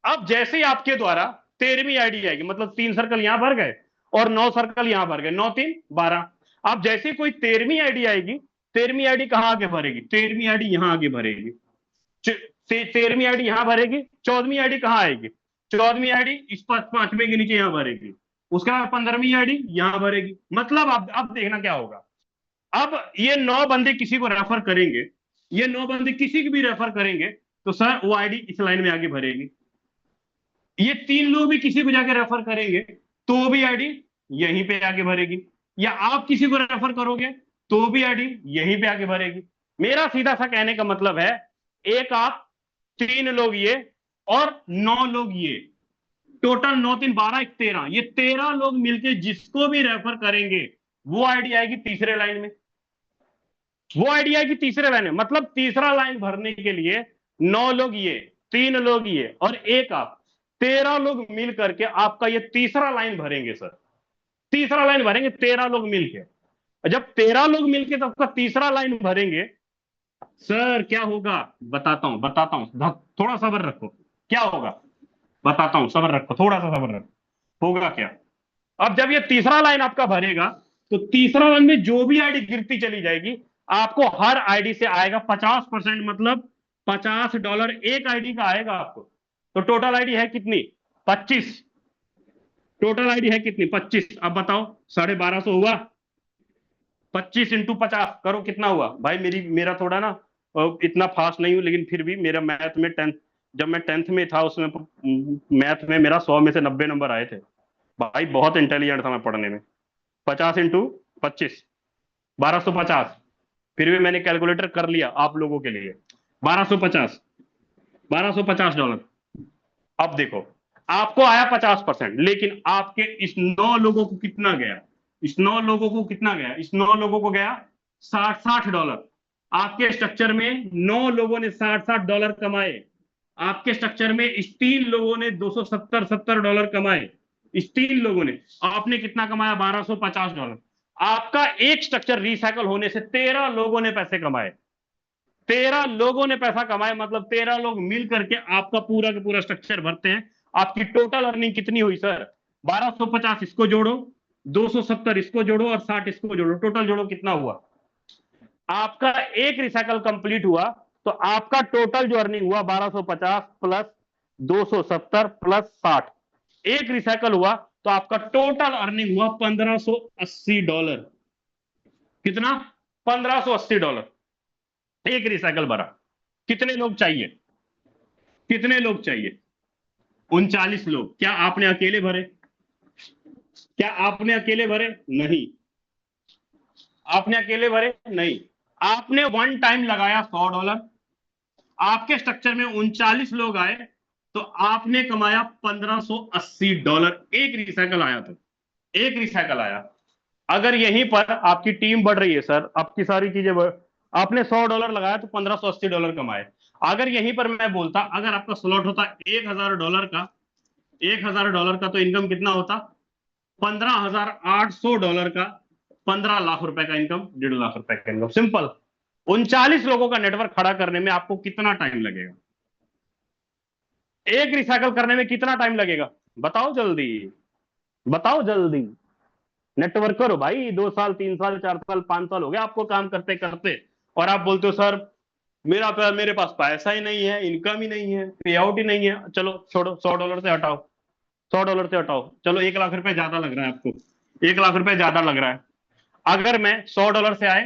अब जैसे ही आपके द्वारा 13वीं आईडी आएगी, मतलब 3 सर्कल यहां भर गए और 9 सर्कल यहां भर गए, 9 3 12। अब जैसे ही कोई 13वीं आईडी आएगी, 13वीं आईडी कहां आगे भरेगी? 13वीं आईडी यहां आगे भरेगी, 13वीं आईडी यहां भरेगी। 14वीं आईडी कहां आएगी? 14वीं आईडी इस 5वें के नीचे यहां भरेगी। उसके बाद 15वीं आईडी यहां भरेगी। मतलब अब देखना क्या होगा। अब ये 9 बंदे किसी को रेफर करेंगे, ये 9 बंदे किसी को भी रेफर करेंगे तो सर वो आईडी इस लाइन में आगे भरेगी। ये 3 लोग भी किसी को जाके रेफर करेंगे तो भी आईडी यहीं पे आगे भरेगी, या आप किसी को रेफर करोगे तो भी आईडी यहीं पे आगे भरेगी। मेरा सीधा सा कहने का मतलब है, एक आप, 3 लोग ये और 9 लोग ये, टोटल 9 3 12 13, ये 13 लोग मिलके जिसको भी रेफर करेंगे वो आईडी आएगी तीसरे लाइन में, वो आईडी आएगी तीसरे लाइन में। मतलब तीसरा लाइन भरने के लिए 9 लोग ये, 3 लोग ये और एक आप, 13 लोग मिल करके आपका ये तीसरा लाइन भरेंगे सर। तीसरा लाइन भरेंगे 13 लोग मिलके। जब 13 लोग मिलके तो आपका तीसरा लाइन भरेंगे सर, क्या होगा बताता हूं, थोड़ा सब्र रखो। क्या होगा बताता हूं, सब्र रखो, थोड़ा सा सब्र रखो। होगा क्या? अब जब ये तीसरा लाइन आपका भरेगा तो तीसरा लाइन में जो भी आईडी गिरती चली जाएगी, आपको हर आईडी से आएगा 50%, मतलब $50 एक आईडी का आएगा आपको। तो टोटल आईडी है कितनी? 25। टोटल आईडी है कितनी? 25। अब बताओ 1250 हुआ? 25 इंटू 50 करो, कितना हुआ भाई? मेरा थोड़ा ना इतना फास्ट नहीं हूं, लेकिन फिर भी मेरा मैथ में 10th, जब मैं 10th में था उसमें मैथ में मेरा 100 में से 90 नंबर आए थे भाई, बहुत इंटेलिजेंट था मैं पढ़ने में। 50 इंटू 25 1250। फिर भी मैंने कैलकुलेटर कर लिया आप लोगों के लिए। $1250। अब देखो आपको आया 50%, लेकिन आपके इस 9 लोगों को कितना गया? इस 9 लोगों को कितना गया? इस 9 लोगों को गया $60। आपके स्ट्रक्चर में 9 लोगों ने $60 कमाए। आपके स्ट्रक्चर में इस 3 लोगों ने $270 कमाए। इस 3 लोगों ने, आपने कितना कमाया? $1250। आपका एक स्ट्रक्चर रिसाइकल होने से 13 लोगों ने पैसे कमाए। 13 लोगों ने पैसा कमाया, मतलब 13 लोग मिल करके आपका पूरा का पूरा स्ट्रक्चर भरते हैं। आपकी टोटल अर्निंग कितनी हुई सर? 1250 इसको जोड़ो, 270 इसको जोड़ो और 60 इसको जोड़ो, टोटल जोड़ो कितना हुआ? आपका एक रिसाइकल कंप्लीट हुआ तो आपका टोटल जो अर्निंग हुआ 1250 प्लस 270 प्लस 60, एक रिसाइकल हुआ तो आपका टोटल अर्निंग हुआ $1580। कितना? $1580 एक रिसाइकल भरा। कितने लोग चाहिए? कितने लोग चाहिए? 39 लोग। क्या आपने अकेले भरे? क्या आपने अकेले भरे? नहीं। आपने अकेले भरे? नहीं। आपने वन टाइम लगाया $100, आपके स्ट्रक्चर में 39 लोग आए तो आपने कमाया $1580। एक रिसाइकल आया था, एक रिसाइकल आया। अगर यहीं पर आपकी टीम बढ़ रही है सर, आपकी सारी चीजें आपने $100 लगाया तो $1580 कमाए। अगर यहीं पर मैं बोलता, अगर आपका स्लॉट होता $1000 का, $1000 का, तो इनकम कितना होता? $15,800 का, 15 लाख रुपए का इनकम, 1.5 लाख रुपए का इनकम। सिंपल। 39 लोगों का नेटवर्क खड़ा करने में आपको कितना टाइम लगेगा? एक रिसाइकल करने में कितना टाइम लगेगा? बताओ जल्दी, बताओ जल्दी। नेटवर्क करो भाई। 2 साल, 3 साल, 4 साल, 5 साल हो गए आपको काम करते करते, और आप बोलते हो सर मेरे पास पैसा ही नहीं है, इनकम ही नहीं है, पे आउट ही नहीं है। चलो छोड़ो, $100 से हटाओ, $100 से हटाओ। चलो 1 लाख रुपए ज्यादा लग रहा है आपको, 1 लाख रुपए ज्यादा लग रहा है। अगर मैं $100 से आए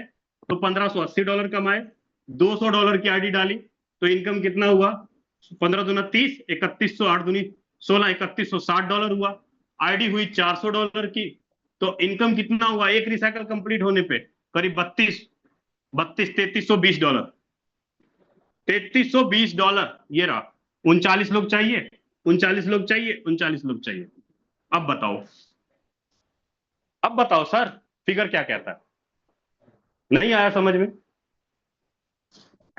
तो $1580 कमाए, $200 की आईडी डाली तो इनकम कितना हुआ? 15 दूना 30, 3100, 8 दूनी 16, $3160 हुआ। आईडी हुई $400 की, तो इनकम कितना हुआ एक रिसाइकल कंप्लीट होने पे? करीब $3320। $3320 ये रहा। 39 लोग चाहिए, 39 लोग चाहिए, 39 लोग चाहिए। अब बताओ, अब बताओ सर, फिगर क्या कहता है? नहीं आया समझ में?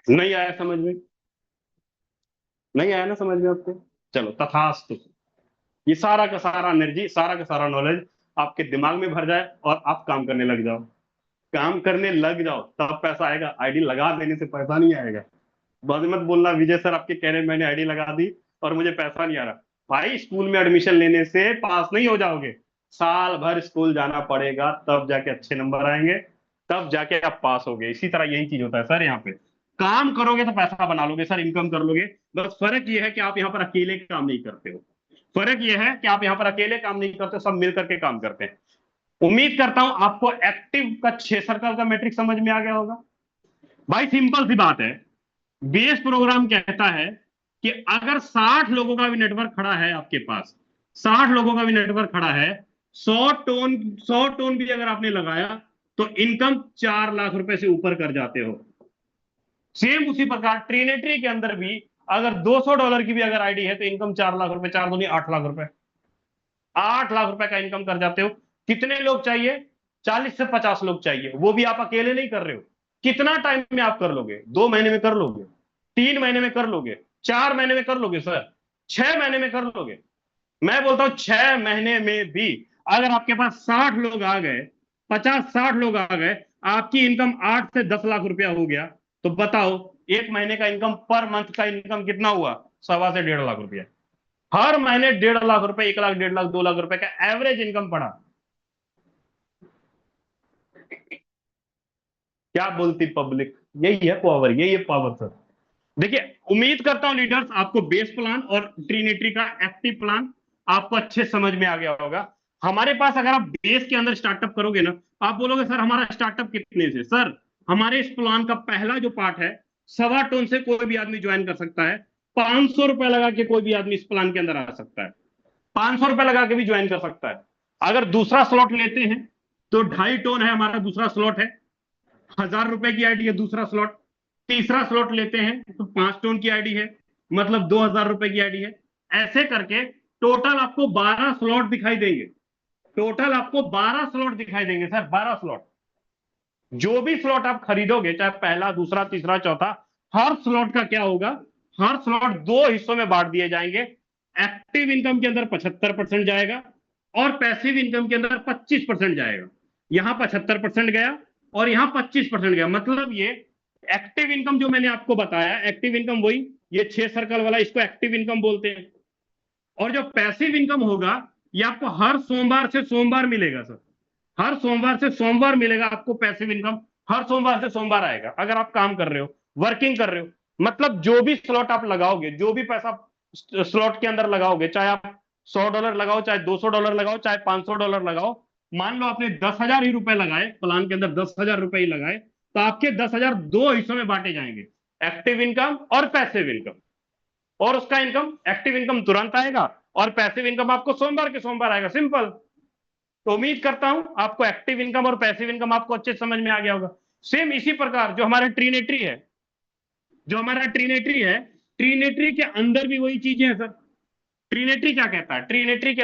नहीं आया समझ में? नहीं आया ना समझ में आपको? चलो तथास्तु। ये सारा का सारा एनर्जी, सारा का सारा नॉलेज आपके दिमाग में भर जाए और आप काम करने लग जाओ। काम करने लग जाओ तब पैसा आएगा। आईडी लगा देने से पैसा नहीं आएगा। बस मत बोलना विजय सर आपके कह रहे मैंने आईडी लगा दी और मुझे पैसा नहीं आ रहा। भाई स्कूल में एडमिशन लेने से पास नहीं हो जाओगे, साल भर स्कूल जाना पड़ेगा, तब जाके अच्छे नंबर आएंगे, तब जाके आप पास होगे। इसी तरह यही चीज होता है सर। यहाँ पे काम करोगे तो पैसा बना लोगे सर, इनकम कर लोगे। बस फर्क यह है कि आप यहाँ पर अकेले काम नहीं करते हो। फर्क यह है कि आप यहाँ पर अकेले काम नहीं करते, सब मिल करके काम करते हैं। उम्मीद करता हूं आपको एक्टिव का 6 सर्कल का मैट्रिक समझ में आ गया होगा। भाई सिंपल सी बात है, बेस प्रोग्राम कहता है कि अगर 60 लोगों का भी नेटवर्क खड़ा है आपके पास, 60 लोगों का भी नेटवर्क खड़ा है, 100 टोन भी अगर आपने लगाया तो इनकम 4 लाख रुपए से ऊपर कर जाते हो। सेम उसी प्रकार ट्रिनिटी के अंदर भी अगर $200 की भी अगर आईडी है तो इनकम 4 लाख रुपए, 4 दूनी 8 लाख रुपए, 8 लाख रुपए का इनकम कर जाते हो। कितने लोग चाहिए? 40 से 50 लोग चाहिए। वो भी आप अकेले नहीं कर रहे हो। कितना टाइम में आप कर लोगे? 2 महीने में कर लोगे, 3 महीने में कर लोगे, 4 महीने में कर लोगे सर, 6 महीने में कर लोगे। मैं बोलता हूं 6 महीने में भी अगर आपके पास 60 लोग आ गए, 50-60 लोग आ गए, आपकी इनकम 8 से 10 लाख रुपया हो गया, तो बताओ एक महीने का इनकम, पर मंथ का इनकम कितना हुआ? 1.25 से 1.5 लाख रुपया। हर महीने 1.5 लाख रुपए, 1 लाख, 1.5 लाख, 2 लाख रुपए का एवरेज इनकम पड़ा। क्या बोलती पब्लिक? यही है पावर, यही है पावर सर। देखिए उम्मीद करता हूं लीडर्स आपको बेस प्लान और ट्रिनिटी का एक्टिव प्लान आपको अच्छे समझ में आ गया होगा। हमारे पास अगर आप बेस के अंदर स्टार्टअप करोगे ना, आप बोलोगे सर हमारा स्टार्टअप कितने से? सर हमारे इस प्लान का पहला जो पार्ट है, 1.25 टन से कोई भी आदमी ज्वाइन कर सकता है। 500 रुपए लगा के कोई भी आदमी इस प्लान के अंदर आ सकता है। 500 रुपए लगा के भी ज्वाइन कर सकता है। अगर दूसरा स्लॉट लेते हैं तो 2.5 टन है हमारा दूसरा स्लॉट है, 1000 रुपए की आईडी है दूसरा स्लॉट। तीसरा स्लॉट लेते हैं तो 5 टन की आईडी है, मतलब 2000 रुपए की आईडी है। ऐसे करके टोटल आपको 12 स्लॉट दिखाई देंगे। टोटल आपको 12 स्लॉट दिखाई देंगे सर, 12 स्लॉट। जो भी स्लॉट आप खरीदोगे, चाहे पहला, दूसरा, तीसरा, चौथा, हर स्लॉट का क्या होगा? हर स्लॉट 2 हिस्सों में बांट दिए जाएंगे। एक्टिव इनकम के अंदर 75% जाएगा और पैसिव इनकम के अंदर 25% जाएगा। यहां 75% गया और यहां 25% गया। मतलब ये एक्टिव इनकम जो मैंने आपको बताया, एक्टिव इनकम वही ये 6 सर्कल वाला, इसको एक्टिव इनकम बोलते हैं। और जो पैसिव इनकम होगा ये आपको हर सोमवार से सोमवार मिलेगा सर। हर सोमवार से सोमवार मिलेगा आपको पैसिव इनकम। हर सोमवार से सोमवार आएगा। अगर आप काम कर रहे हो, वर्किंग कर रहे हो, मतलब जो भी स्लॉट आप लगाओगे, जो भी पैसा स्लॉट के अंदर लगाओगे, चाहे आप $100 लगाओ, चाहे $200 लगाओ, चाहे $500 लगाओ, मान लो आपने 10,000 ही रुपए लगाए प्लान के अंदर, 10,000 रुपए ही लगाए, तो आपके 10,000 दो हिस्सों में बांटे जाएंगे, एक्टिव इनकम और पैसिव इनकम। और उसका इनकम, एक्टिव इनकम तुरंत आएगा और पैसिव इनकम आपको सोमवार के सोमवार आएगा, सिंपल। तो उम्मीद करता हूं आपको एक्टिव इनकम और पैसिव इनकम आपको अच्छे समझ में आ गया होगा। सेम इसी प्रकार जो हमारा ट्रीनेट्री है, ट्रीनेट्री के अंदर भी वही चीजें हैं सर। ट्रीनेट्री क्या कहता है, ट्रीनेट्री के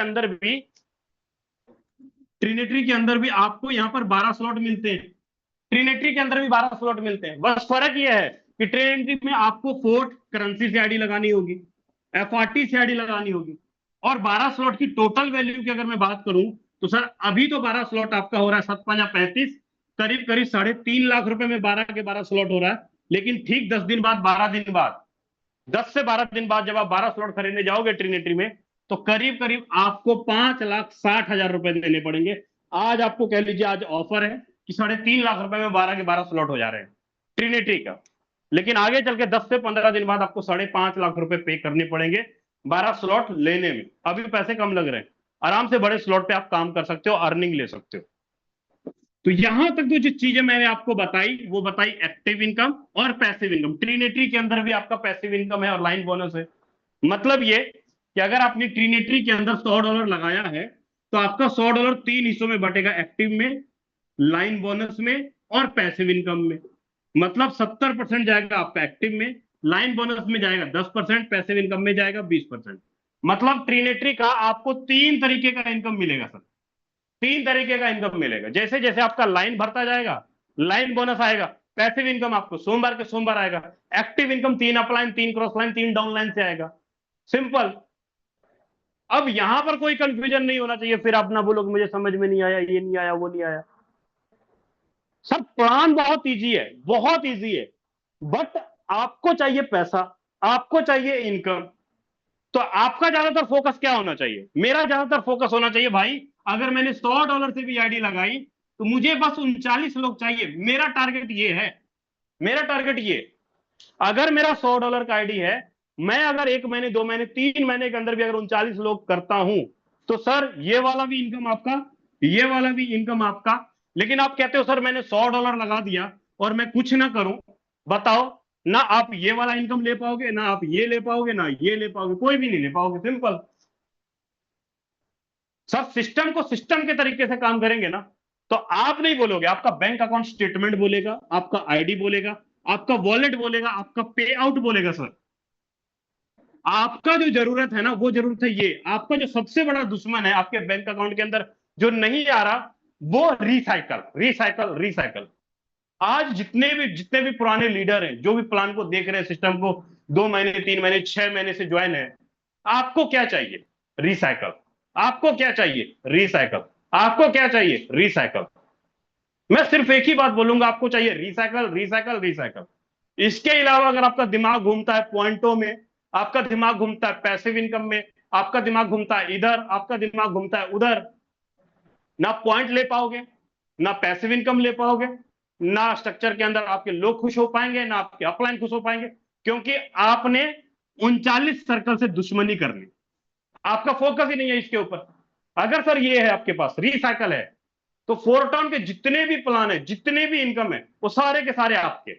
अंदर भी आपको यहां पर 12 स्लॉट मिलते हैं। ट्रीनेट्री के अंदर भी 12 स्लॉट मिलते हैं, बस फर्क यह है कि ट्रीनेट्री में आपको फोर्ट करेंसी से आईडी लगानी होगी, एफआरटी से आईडी लगानी होगी। और 12 स्लॉट की टोटल वैल्यू की अगर मैं बात करूं तो सर अभी तो 12 स्लॉट आपका हो रहा है 7×5 = 35, करीब करीब 3.5 लाख रुपए में 12 के 12 स्लॉट हो रहा है। लेकिन ठीक 10 दिन बाद, 12 दिन बाद, 10 से 12 दिन बाद जब आप 12 स्लॉट खरीदने जाओगे ट्रीनेट्री में, तो करीब करीब आपको 5,60,000 रुपए देने पड़ेंगे। आज आपको कह लीजिए आज ऑफर है कि 3.5 लाख रुपए में 12 के 12 स्लॉट हो जा रहे हैं ट्रीनेट्री का। लेकिन आगे चल के 10 से 15 दिन बाद आपको 5.5 लाख रुपए पे करने पड़ेंगे 12 स्लॉट लेने में। अभी पैसे कम लग रहे हैं, आराम से बड़े स्लॉट पे आप काम कर सकते हो, अर्निंग ले सकते हो। तो यहां तक जो चीजें मैंने आपको बताई वो बताई एक्टिव इनकम और पैसिव इनकम। ट्रीनेट्री के अंदर भी आपका पैसिव इनकम है और लाइन बोनस है। मतलब ये कि अगर आपने ट्रीनेट्री के अंदर $100 लगाया है तो आपका $100 3 हिस्सों में बटेगा, एक्टिव में, लाइन बोनस में और पैसिव इनकम में। मतलब 70% जाएगा आपका एक्टिव में, लाइन बोनस में जाएगा 10%, पैसिव इनकम में जाएगा 20%। मतलब ट्रीनेट्री का आपको 3 तरीके का इनकम मिलेगा सर, 3 तरीके का इनकम मिलेगा। जैसे जैसे आपका लाइन भरता जाएगा, लाइन बोनस आएगा, पैसिव इनकम आपको सोमवार के सोमवार आएगा, active income 3 upline, 3 cross line, 3 down line से आएगा, सिंपल। अब यहां पर कोई कंफ्यूजन नहीं होना चाहिए, फिर आप ना बोलो कि मुझे समझ में नहीं आया, ये नहीं आया, वो नहीं आया। सर प्लान बहुत इजी है, बहुत इजी है, बट आपको चाहिए पैसा, आपको चाहिए इनकम। तो आपका ज्यादातर फोकस क्या होना चाहिए? मेरा ज्यादातर फोकस होना चाहिए भाई, अगर मैंने $100 से भी आईडी लगाई तो मुझे बस 39 लोग चाहिए। मेरा टारगेट ये है, मेरा टारगेट ये, अगर मेरा $100 का आईडी है, मैं अगर 1 महीने, 2 महीने, 3 महीने के अंदर भी अगर 39 लोग करता हूं तो सर ये वाला भी इनकम आपका, ये वाला भी इनकम आपका। लेकिन आप कहते हो सर मैंने $100 लगा दिया और मैं कुछ ना करूं, बताओ, ना आप ये वाला इनकम ले पाओगे, ना आप ये ले पाओगे, ना ये ले पाओगे, कोई भी नहीं ले पाओगे, सिंपल। सर सिस्टम को सिस्टम के तरीके से काम करेंगे ना तो आप नहीं बोलोगे, आपका बैंक अकाउंट स्टेटमेंट बोलेगा, आपका आईडी बोलेगा, आपका वॉलेट बोलेगा, आपका पे आउट बोलेगा। सर आपका जो जरूरत है ना, वो जरूरत है ये, आपका जो सबसे बड़ा दुश्मन है आपके बैंक अकाउंट के अंदर जो नहीं आ रहा, वो रिसाइकल, रिसाइकल, रिसाइकल। आज जितने भी पुराने लीडर हैं, जो भी प्लान को देख रहे हैं, सिस्टम को 2 महीने, 3 महीने, 6 महीने से ज्वाइन है, आपको क्या चाहिए? रिसाइकल। आपको क्या चाहिए? रिसाइकल। आपको क्या चाहिए? रिसाइकल। मैं सिर्फ एक ही बात बोलूंगा, आपको चाहिए रिसाइकल, रिसाइकल, रिसाइकल। इसके अलावा अगर आपका दिमाग घूमता है पॉइंटों में, आपका दिमाग घूमता है पैसिव इनकम में, आपका दिमाग घूमता है इधर, आपका दिमाग घूमता है उधर, ना पॉइंट ले पाओगे, ना पैसिव इनकम ले पाओगे, ना स्ट्रक्चर के अंदर आपके लोग खुश हो पाएंगे, ना आपके अपलाइन खुश हो पाएंगे, क्योंकि आपने 39 सर्कल से दुश्मनी कर ली। आपका फोकस ही नहीं है इसके ऊपर। अगर सर ये है आपके पास रिसाइकल है, तो फोरटॉन के जितने भी प्लान है, जितने भी इनकम है, वो सारे के सारे आपके,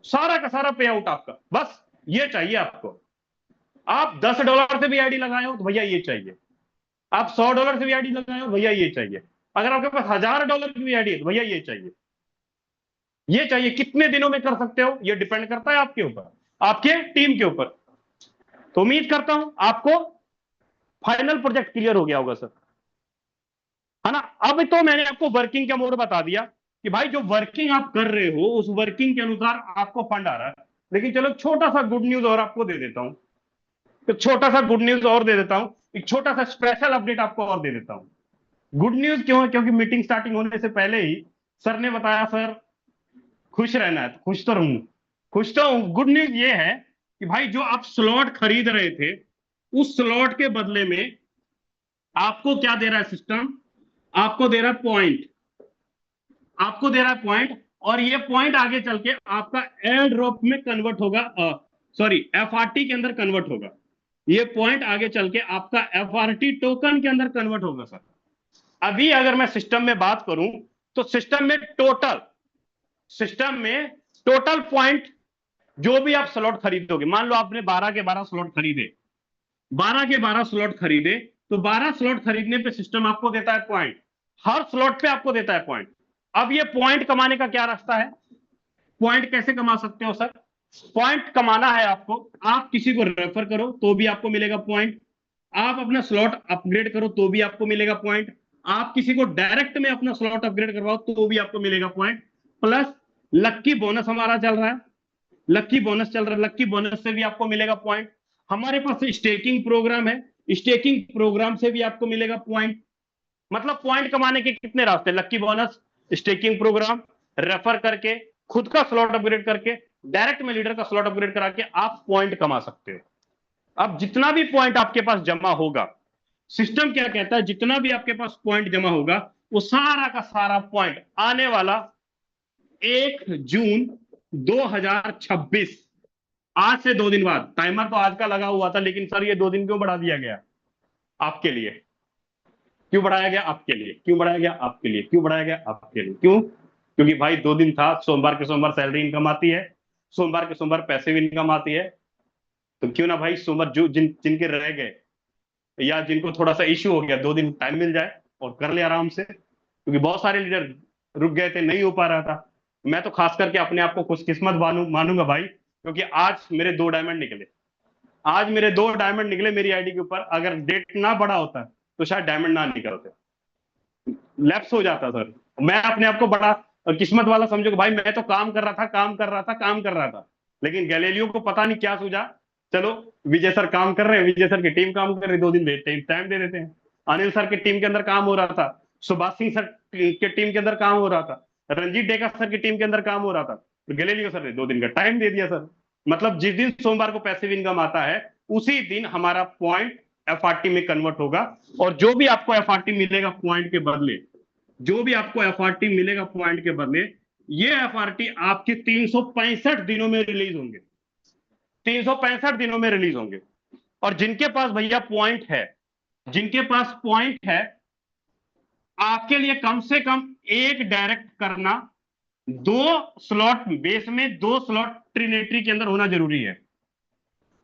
सारा का सारा पे आउट आपका। बस ये चाहिए आपको। आप $10 से भी आईडी लगाए हो तो भैया ये चाहिए, आप $100 से भी आईडी लगाए हो भैया ये चाहिए, अगर आपके पास $1000 की भी आईडी है तो भैया ये चाहिए, ये चाहिए। कितने दिनों में कर सकते हो ये डिपेंड करता है आपके ऊपर, आपके टीम के ऊपर। तो उम्मीद करता हूं आपको फाइनल प्रोजेक्ट क्लियर हो गया होगा सर, है ना। अब तो मैंने आपको वर्किंग का मोड बता दिया कि भाई जो वर्किंग आप कर रहे हो उस वर्किंग के अनुसार आपको फंड आ रहा है। लेकिन चलो छोटा सा गुड न्यूज और आपको दे देता हूं, तो छोटा सा गुड न्यूज और दे देता हूं, एक छोटा सा स्पेशल अपडेट आपको और दे देता हूं। गुड न्यूज क्यों है? क्योंकि मीटिंग स्टार्टिंग होने से पहले ही सर ने बताया सर खुश रहना है, तो खुश तो रहूं, खुश तो हूं। गुड न्यूज ये है कि भाई जो आप स्लॉट खरीद रहे थे उस स्लॉट के बदले में आपको क्या दे रहा है सिस्टम? आपको दे रहा है पॉइंट, आपको दे रहा है पॉइंट। और ये पॉइंट आगे चल के आपका एयर ड्रॉप में कन्वर्ट होगा, सॉरी एफआरटी के अंदर कन्वर्ट होगा। ये पॉइंट आगे चल के आपका एफआरटी टोकन के अंदर कन्वर्ट होगा सर। अभी अगर मैं सिस्टम में बात करूं तो सिस्टम में टोटल पॉइंट जो भी आप स्लॉट खरीदोगे, मान लो आपने 12 के 12 स्लॉट खरीदे, 12 के 12 स्लॉट खरीदे, तो 12 स्लॉट खरीदने पे सिस्टम आपको देता है पॉइंट, हर स्लॉट पे आपको देता है पॉइंट। अब ये पॉइंट कमाने का क्या रास्ता है, पॉइंट कैसे कमा सकते हो सर? पॉइंट कमाना है आपको, आप किसी को रेफर करो तो भी आपको मिलेगा पॉइंट, आप अपना स्लॉट अपग्रेड करो तो भी आपको मिलेगा पॉइंट, आप किसी को डायरेक्ट में अपना स्लॉट अपग्रेड करवाओ तो भी आपको मिलेगा पॉइंट, प्लस लक्की बोनस हमारा चल रहा है, लक्की बोनस से भी आपको मिलेगा पॉइंट। हमारे पास स्टेकिंग प्रोग्राम है, स्टेकिंग प्रोग्राम से भी आपको मिलेगा पॉइंट। मतलब पॉइंट कमाने के कितने रास्ते, लक्की बोनस, स्टेकिंग प्रोग्राम, रेफर करके, खुद का स्लॉट अपग्रेड करके, डायरेक्ट में लीडर का स्लॉट अपग्रेड करा के आप पॉइंट कमा सकते हो। अब जितना भी पॉइंट आपके पास जमा होगा, सिस्टम क्या कहता है, जितना भी आपके पास पॉइंट जमा होगा वो सारा का सारा पॉइंट आने वाला 1 जून 2026, आज से 2 दिन बाद, टाइमर तो आज का लगा हुआ था लेकिन सर ये 2 दिन क्यों बढ़ा दिया गया आपके लिए, क्यों बढ़ाया गया आपके लिए, क्यों बढ़ाया गया आपके लिए, क्यों बढ़ाया गया आपके लिए, क्यों? क्योंकि भाई 2 दिन था, सोमवार के सोमवार सैलरी इनकम आती है, सोमवार के सोमवार पैसिव इनकम आती है, तो क्यों ना भाई सोमवार जो जिनके रह गए या जिनको थोड़ा सा इश्यू हो गया 2 दिन टाइम मिल जाए और कर ले आराम से, क्योंकि बहुत सारे लीडर रुक गए थे, नहीं हो पा रहा था। मैं तो खास करके अपने आप को खुशकिस्मत मानूंगा भाई, क्योंकि आज मेरे 2 डायमंड निकले, आज मेरे 2 डायमंड निकले मेरी आईडी के ऊपर। अगर डेट ना बड़ा होता तो शायद डायमंड ना निकलते, लैप्स हो जाता सर। मैं अपने आप को बड़ा किस्मत वाला समझो कि भाई मैं तो काम कर रहा था, लेकिन गैलीलियो को पता नहीं क्या सूझा, चलो विजय सर काम कर रहे हैं, विजय सर की टीम काम कर रही है, 2 दिन टाइम दे देते हैं। अनिल सर की टीम के अंदर काम हो रहा था, सुभाष सिंह सर के टीम के अंदर काम हो रहा था, रंजीत डेका सर की टीम के अंदर काम हो रहा था, तो गैलीलियो सर ने 2 दिन का टाइम दे दिया सर। मतलब जिस दिन सोमवार को पैसिव इनकम आता है उसी दिन हमारा पॉइंट एफआरटी में कन्वर्ट होगा, और जो भी आपको एफआरटी मिलेगा पॉइंट के बदले, जो भी आपको एफआरटी मिलेगा पॉइंट के बदले, ये एफआरटी आपके 365 दिनों में रिलीज होंगे, 365 दिनों में रिलीज होंगे। और जिनके पास भैया पॉइंट है, जिनके पास पॉइंट है, आपके लिए कम से कम एक डायरेक्ट करना, 2 स्लॉट बेस में, 2 स्लॉट ट्रिनेटरी के अंदर होना जरूरी है।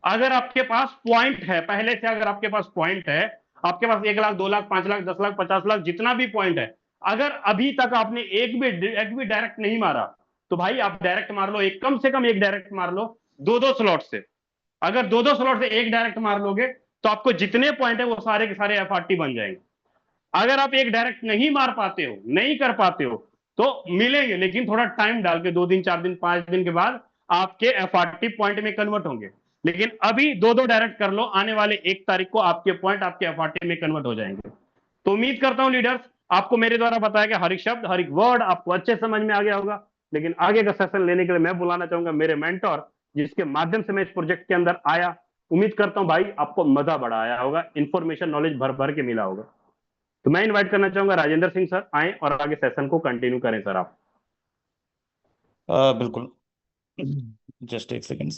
अगर आपके पास पॉइंट है पहले से, अगर आपके पास पॉइंट है, आपके पास 1 लाख 2 लाख 5 लाख 10 लाख 50 लाख जितना भी पॉइंट है, अगर अभी तक आपने एक भी डायरेक्ट नहीं मारा, तो भाई आप डायरेक्ट मार लो, एक कम से कम एक डायरेक्ट मार लो 2-2 स्लॉट से। अगर 2-2 स्लॉट से एक डायरेक्ट मार लोगे तो आपको जितने पॉइंट है वो सारे के सारे एफआरटी बन जाएंगे। अगर आप एक डायरेक्ट नहीं मार पाते हो, नहीं कर पाते हो, तो मिलेंगे, लेकिन थोड़ा टाइम डाल के 2 दिन 4 दिन 5 दिन के बाद आपके एफआरटी पॉइंट में कन्वर्ट होंगे। लेकिन अभी 2-2 डायरेक्ट कर लो, आने वाले 1 तारीख को आपके पॉइंट आपके एफआरटी में कन्वर्ट हो जाएंगे। तो उम्मीद करता हूं लीडर्स, आपको मेरे द्वारा बताया गया हर एक शब्द, हर एक वर्ड आपको अच्छे समझ में आ गया होगा। लेकिन आगे का सेशन लेने के लिए मैं बुलाना चाहूंगा मेरे मेंटोर, जिसके माध्यम से मैं इस प्रोजेक्ट के अंदर आया। उम्मीद करता हूं भाई आपको मजा बड़ा आया होगा, इंफॉर्मेशन नॉलेज भर भर के मिला होगा। तो मैं इनवाइट करना चाहूंगा राजेंद्र सिंह सर, आए और आगे सेशन को कंटिन्यू करें सर आप। बिल्कुल, जस्ट एक सेकेंड।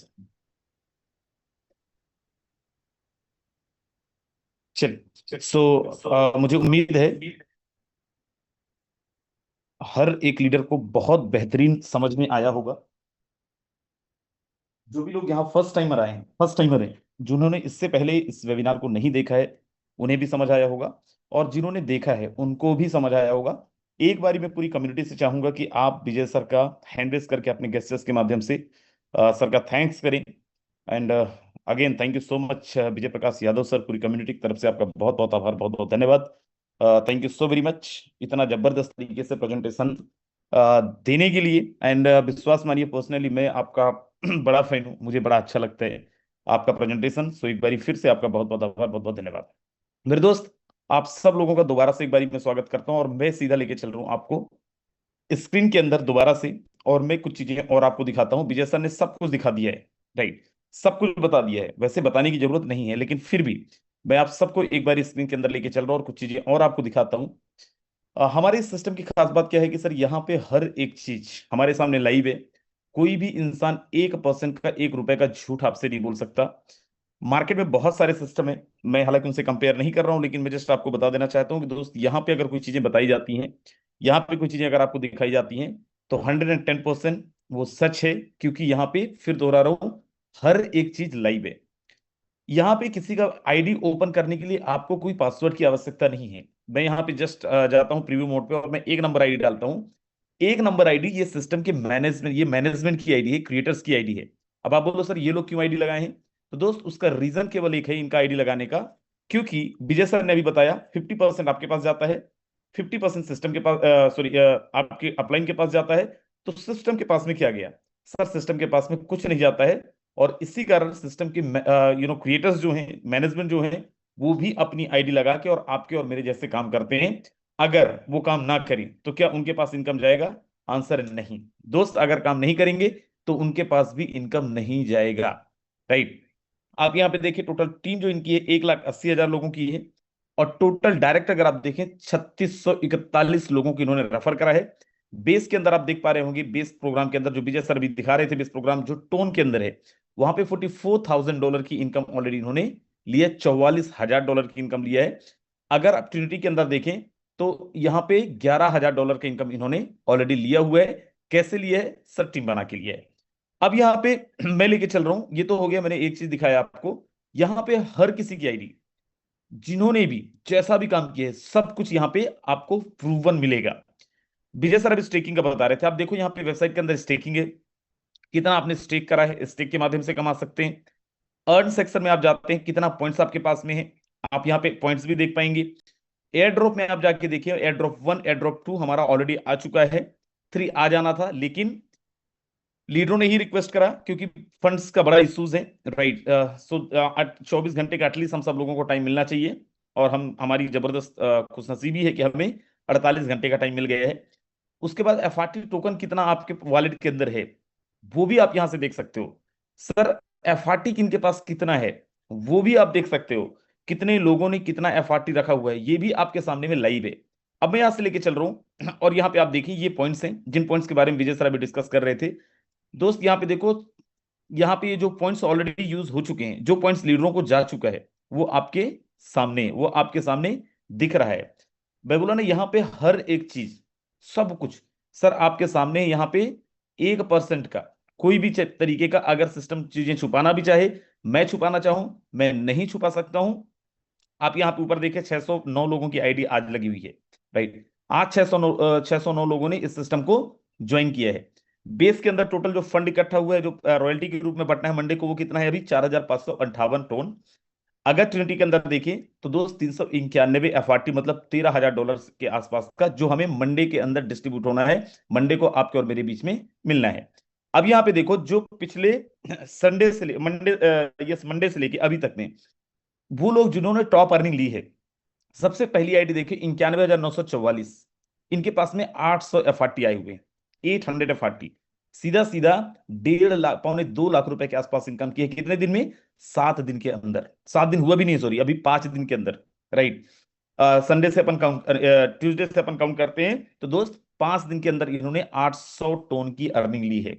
चलिए, सो मुझे उम्मीद है हर एक लीडर को बहुत बेहतरीन समझ में आया होगा। जो भी लोग यहाँ फर्स्ट टाइमर हैं, जिन्होंने इससे पहले इस वेबिनार को नहीं देखा है, उन्हें भी समझ आया होगा, और जिन्होंने देखा है उनको भी समझ आया होगा। एक बारी मैं पूरी कम्युनिटी से चाहूंगा कि आप विजय सर का हैंड रेस करके अपने गेस्टर्स के माध्यम से सर का थैंक्स करें। And again thank you so much Vijay Prakash Yadav sir, पूरी कम्युनिटी की तरफ से आपका बहुत बहुत आभार, बहुत बहुत धन्यवाद। Thank you so very much इतना जबरदस्त तरीके से प्रेजेंटेशन देने के लिए। एंड विश्वास मानिए, पर्सनली मैं आपका बड़ा फैन हूँ, मुझे बड़ा अच्छा लगता है आपका प्रेजेंटेशन। सो एक बारी फिर से आपका बहुत बहुत आभार, बहुत बहुत धन्यवाद। मेरे दोस्त, आप सब लोगों का दोबारा से एक बारी मैं स्वागत करता हूँ, और मैं सीधा लेके चल रहा हूँ आपको स्क्रीन के अंदर दोबारा से, और मैं कुछ चीजें और आपको दिखाता हूँ। विजय सर ने सब कुछ दिखा दिया है, राइट, सब कुछ बता दिया है, वैसे बताने की जरूरत नहीं है, लेकिन फिर भी मैं आप सबको एक बार स्क्रीन के अंदर लेके चल रहा हूँ और कुछ चीजें और आपको दिखाता हूँ। हमारे इस सिस्टम की खास बात क्या है कि सर यहाँ पे हर एक चीज हमारे सामने लाइव है। कोई भी इंसान 1% का 1 रुपए का झूठ आपसे नहीं बोल सकता। मार्केट में बहुत सारे सिस्टम है, मैं हालांकि उनसे कंपेयर नहीं कर रहा हूं, लेकिन मैं जस्ट आपको बता देना चाहता हूं कि दोस्त यहाँ पे अगर कोई चीजें बताई जाती हैं, यहाँ पे कोई चीजें अगर आपको दिखाई जाती हैं, तो 110% वो सच है, क्योंकि यहाँ पे फिर दोहरा रहा हूं, हर एक चीज लाइव है। यहाँ पे किसी का आईडी ओपन करने के लिए आपको कोई पासवर्ड की आवश्यकता नहीं है। मैं यहाँ पे जस्ट जाता हूँ प्रीव्यू मोड पे और मैं एक नंबर आईडी डालता हूँ। एक नंबर आईडी ये सिस्टम के मैनेजमेंट, ये मैनेजमेंट की आईडी है, क्रिएटर्स की आईडी है। अब आप बोलो सर ये लोग क्यों आईडी लगाए हैं, तो दोस्त उसका रीजन केवल एक है इनका आईडी लगाने का, क्योंकि विजय सर ने अभी बताया 50% आपके पास जाता है, 50% सिस्टम के पास, सॉरी, आपके अपलाइन के पास जाता है। तो सिस्टम के पास में क्या गया, सर सिस्टम के पास में कुछ नहीं जाता है। और इसी कारण सिस्टम के क्रिएटर्स जो हैं, मैनेजमेंट जो हैं, वो भी अपनी आईडी लगा के और आपके और मेरे जैसे काम करते हैं। अगर वो काम ना करें तो क्या उनके पास इनकम जाएगा, आंसर है नहीं। दोस्त अगर काम नहीं करेंगे तो उनके पास भी इनकम नहीं जाएगा, राइट। आप यहाँ पे देखिए टोटल टीम जो इनकी है 1,80,000 लोगों की है। और टोटल डायरेक्ट अगर आप देखें 3641 लोगों को इन्होंने रेफर करा है। बेस के अंदर आप देख पा रहे होंगे, बेस प्रोग्राम के अंदर जो विजय सर भी दिखा रहे थे, बेस प्रोग्राम जो टोन के अंदर है, वहां पे $44,000 की इनकम ऑलरेडी इन्होंने लिया, $44,000 की इनकम लिया है। अगर आप ट्रिनिटी के अंदर देखें तो यहाँ पे $11,000 का इनकम इन्होंने ऑलरेडी लिया हुआ है। कैसे लिया है सर, टीम बना के लिया है। अब यहाँ पे मैं लेके चल रहा हूं, ये तो हो गया, मैंने एक चीज दिखाया आपको। यहाँ पे हर किसी की आईडी, जिन्होंने भी जैसा भी काम किया है, सब कुछ यहाँ पे आपको प्रूवन मिलेगा। विजय सर अभी स्टेकिंग का बता रहे थे, आप देखो यहाँ पे वेबसाइट के अंदर स्टेकिंग है, कितना आपने स्टेक करा है, स्टेक के माध्यम से कमा सकते हैं। अर्न सेक्शन में आप जाते हैं, कितना पॉइंट्स आपके पास में है, आप यहाँ पे पॉइंट्स भी देख पाएंगे। एयर ड्रॉप में आप जाके देखिए, एयर ड्रॉप 1 एयर ड्रॉप 2 हमारा ऑलरेडी आ चुका है। 3 आ जाना था, लेकिन लीडरों ने ही रिक्वेस्ट करा, क्योंकि फंड्स का बड़ा इश्यूज है, राइट। सो 24 घंटे का एटलीस्ट हम सब लोगों को टाइम मिलना चाहिए। और हमारी जबरदस्त खुशनसीबी है कि हमें 48 घंटे का टाइम मिल गया है। उसके बाद एफआरटी टोकन कितना आपके वॉलेट के अंदर है, वो भी आप यहां से देख सकते हो। सर एफआरटी किनके पास कितना है, वो भी आप देख सकते हो। कितने लोगों ने कितना एफआरटी रखा हुआ है, ये भी आपके सामने में लाइव है। अब मैं यहां से लेके चल रहा हूं और यहाँ पे आप देखिए ये पॉइंट्स हैं, जिन पॉइंट्स के बारे में विजय सर अभी डिस्कस कर रहे थे। दोस्त यहाँ पे देखो, यहाँ पे ये जो पॉइंट्स ऑलरेडी यूज हो चुके हैं, जो पॉइंट्स लीडरों को जा चुका है, वो आपके सामने दिख रहा है। मैं बोला ना, यहाँ पे हर एक चीज, सब कुछ सर आपके सामने। यहाँ पे 1% का कोई भी तरीके का अगर सिस्टम चीजें छुपाना भी चाहे, मैं छुपाना चाहूं, मैं नहीं छुपा सकता हूं। आप यहाँ पे ऊपर देखिए 609 लोगों की आईडी आज लगी हुई है, राइट। आज 609 लोगों ने इस सिस्टम को ज्वाइन किया है। बेस के अंदर टोटल जो फंड इकट्ठा हुआ है, जो रॉयल्टी के रूप में बटना है मंडे को, वो कितना है अभी, 4,558 टोन। अगर ट्रिनिटी के अंदर देखें तो दोस्त 391 एफआरटी, मतलब $13,000 के आसपास का, जो हमें मंडे के अंदर डिस्ट्रीब्यूट होना है, मंडे को आपके और मेरे बीच में मिलना है। अब यहाँ पे देखो, जो पिछले संडे से मंडे से लेके अभी तक में वो लोग जिन्होंने टॉप अर्निंग ली है, सबसे पहली आईडी देखिए 91,944, इनके पास में 800 एफआरटी आए हुए, 800 एफआरटी। सीधा सीधा 1.5 लाख, 2.25 लाख रुपए के आसपास इनकम की है, कितने दिन में, 7 दिन के अंदर। 7 दिन हुआ भी नहीं, सॉरी, अभी 5 दिन के अंदर, राइट। संडे से अपन काउंट, ट्यूसडे से अपन काउंट करते हैं, तो दोस्त 5 दिन के अंदर इन्होंने 800 टोन की अर्निंग ली है।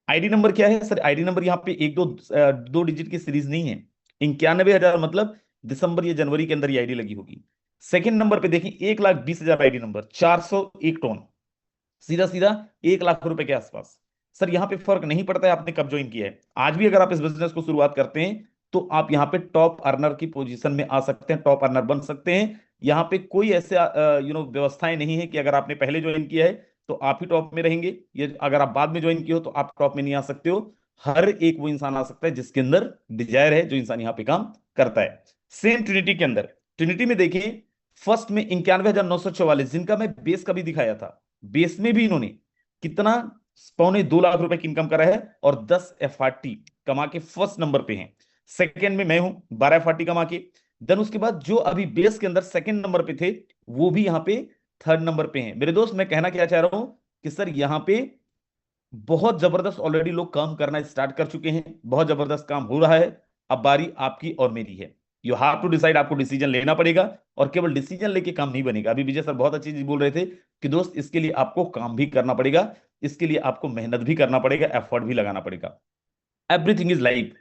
आईडी नंबर क्या है सर, आईडी नंबर यहाँ पे एक दो डिजिट की सीरीज नहीं है। 91,000 मतलब दिसंबर या जनवरी के अंदर ये आईडी लगी होगी। सेकंड नंबर पे देखिए 1,20,000 आईडी नंबर, 401 टोन, सीधा सीधा 1 लाख रुपए के आसपास। सर यहाँ पे फर्क नहीं पड़ता है आपने कब ज्वाइन किया है, आज भी अगर आप इस बिजनेस को शुरुआत करते हैं तो आप यहाँ पे टॉप अर्नर की पोजीशन में आ सकते हैं, टॉप अर्नर बन सकते हैं। यहाँ पे कोई ऐसे व्यवस्थाएं नहीं है कि अगर आपने पहले ज्वाइन किया है तो आप ही टॉप में रहेंगे, ये अगर आप बाद में ज्वाइन किए हो तो आप टॉप में नहीं आ सकते हो। हर एक वो इंसान आ सकता है जिसके अंदर डिजायर है, जो इंसान यहाँ पे काम करता है। सेम ट्रिनिटी के अंदर, ट्रिनिटी में देखिए फर्स्ट में 91,944, जिनका मैं बेस का भी दिखाया था, बेस में भी इन्होंने कितना, 2.25 लाख रुपए की इनकम करा है और 10 एफआरटी कमा के फर्स्ट नंबर पे हैं। सेकंड में मैं हूं, 12 एफआरटी कमा के। देन उसके बाद जो अभी बेस के अंदर सेकंड नंबर पे थे, वो भी यहाँ पे थर्ड नंबर पे हैं। मेरे दोस्त मैं कहना क्या चाह रहा हूं कि सर यहाँ पे बहुत जबरदस्त ऑलरेडी लोग काम करना स्टार्ट कर चुके हैं, बहुत जबरदस्त काम हो रहा है। अब बारी आपकी और मेरी है। यू हैव टू डिसाइड, आपको डिसीजन लेना पड़ेगा, और केवल डिसीजन लेके काम नहीं बनेगा। अभी विजय सर बहुत अच्छी चीज बोल रहे थे कि दोस्त इसके लिए आपको काम भी करना पड़ेगा, इसके लिए आपको मेहनत भी करना पड़ेगा, एफर्ट भी लगाना पड़ेगा। Everything is live,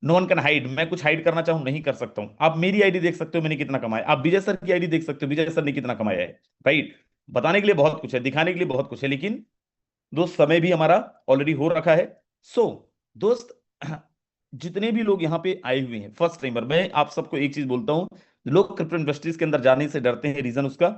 no one can hide. मैं कुछ हाइड करना चाहूं नहीं कर सकता हूं। आप मेरी आईडी देख सकते हो मैंने कितना कमाया, आप विजय सर की आईडी देख सकते हो विजय सर ने कितना कमाया है, राइट। बताने के लिए बहुत कुछ है, दिखाने के लिए बहुत कुछ है, लेकिन दोस्त समय भी हमारा ऑलरेडी हो रखा है। सो दोस्त, जितने भी लोग यहाँ पे आए हुए हैं फर्स्ट टाइमर, मैं आप सबको एक चीज बोलता हूं, लोग क्रिप्टो इंडस्ट्रीज के अंदर जाने से डरते हैं। रीजन उसका,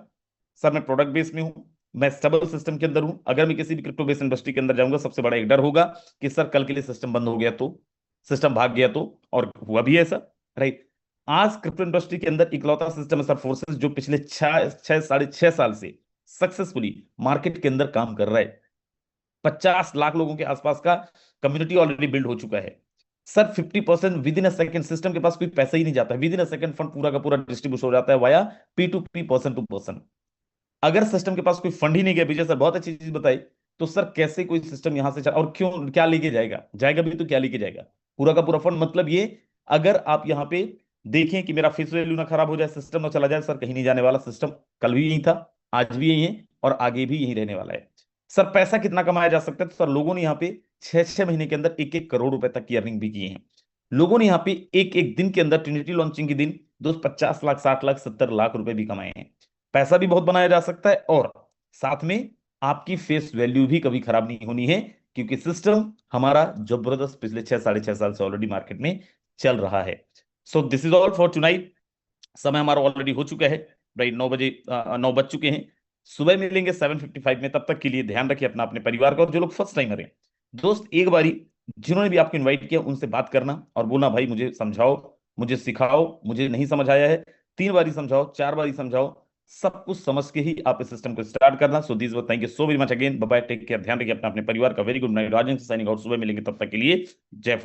सर मैं प्रोडक्ट बेस में हूं, मैं स्टेबल सिस्टम के अंदर हूं। अगर मैं किसी भी क्रिप्टो बेस इंडस्ट्री के अंदर जाऊंगा, सबसे बड़ा एक डर होगा कि सर कल के लिए सिस्टम बंद हो गया तो, सिस्टम भाग गया तो, और हुआ भी ऐसा, राइट। आज क्रिप्टो इंडस्ट्री के अंदर इकलौता सिस्टम है सर फोर्सेस, जो पिछले 6 साढ़े 6 साल से सक्सेसफुली मार्केट के अंदर काम कर रहा है। 50 लाख लोगों के आसपास का कम्युनिटी ऑलरेडी बिल्ड हो चुका है sir. 50% within a second, system के पास कोई पैसा ही नहीं जाता है, within a second fund पूरा का पूरा डिस्ट्रीब्यूट हो जाता है via P2P, person to person. अगर सिस्टम के पास कोई फंड ही नहीं गया, विजय सर बहुत अच्छी चीज बताई, तो सर कैसे कोई सिस्टम यहां से और क्यों, क्या लेके जाएगा, जाएगा भी तो क्या लेके जाएगा, पूरा का पूरा फंड। मतलब ये, अगर आप यहाँ पे देखें कि मेरा फेस वैल्यू ना खराब हो जाए, सिस्टम ना चला जाए, सर कहीं नहीं जाने वाला। सिस्टम कल भी यही था, आज भी यही है, और आगे भी यही रहने वाला है। सर पैसा कितना कमाया जा सकता है, तो सर लोगों ने यहाँ पे 6-6 महीने के अंदर 1-1 करोड़ रुपए तक की अर्निंग भी की है। लोगों ने यहाँ पे एक एक दिन के अंदर, ट्रिनिटी लॉन्चिंग के दिन दोस्त 50 लाख, 60 लाख, 70 लाख रुपए भी कमाए हैं। पैसा भी बहुत बनाया जा सकता है, और साथ में आपकी फेस वैल्यू भी कभी खराब नहीं होनी है, क्योंकि सिस्टम हमारा जबरदस्त पिछले 6 साढ़े 6 साल से ऑलरेडी मार्केट में चल रहा है। So this is all for tonight. समय हमारा ऑलरेडी हो चुका है, राइट। 9 बजे 9 बज चुके हैं। सुबह मिलेंगे 7:55 में, तब तक के लिए ध्यान रखिए अपना, अपने परिवार का। और जो लोग फर्स्ट टाइमर हैं दोस्त, एक बारी जिन्होंने भी आपको इनवाइट किया उनसे बात करना और बोलना भाई मुझे समझाओ, मुझे सिखाओ, मुझे नहीं समझ आया है। 3 बारी समझाओ, 4 बारी समझाओ, सब कुछ समझ के ही आप इस सिस्टम को स्टार्ट करना। So this thank you so very much again, bye bye, take care, ध्यान रखिए अपना, अपने परिवार का। Very good night, Rajendra signing out. सुबह मिलेंगे, तब तक के लिए जय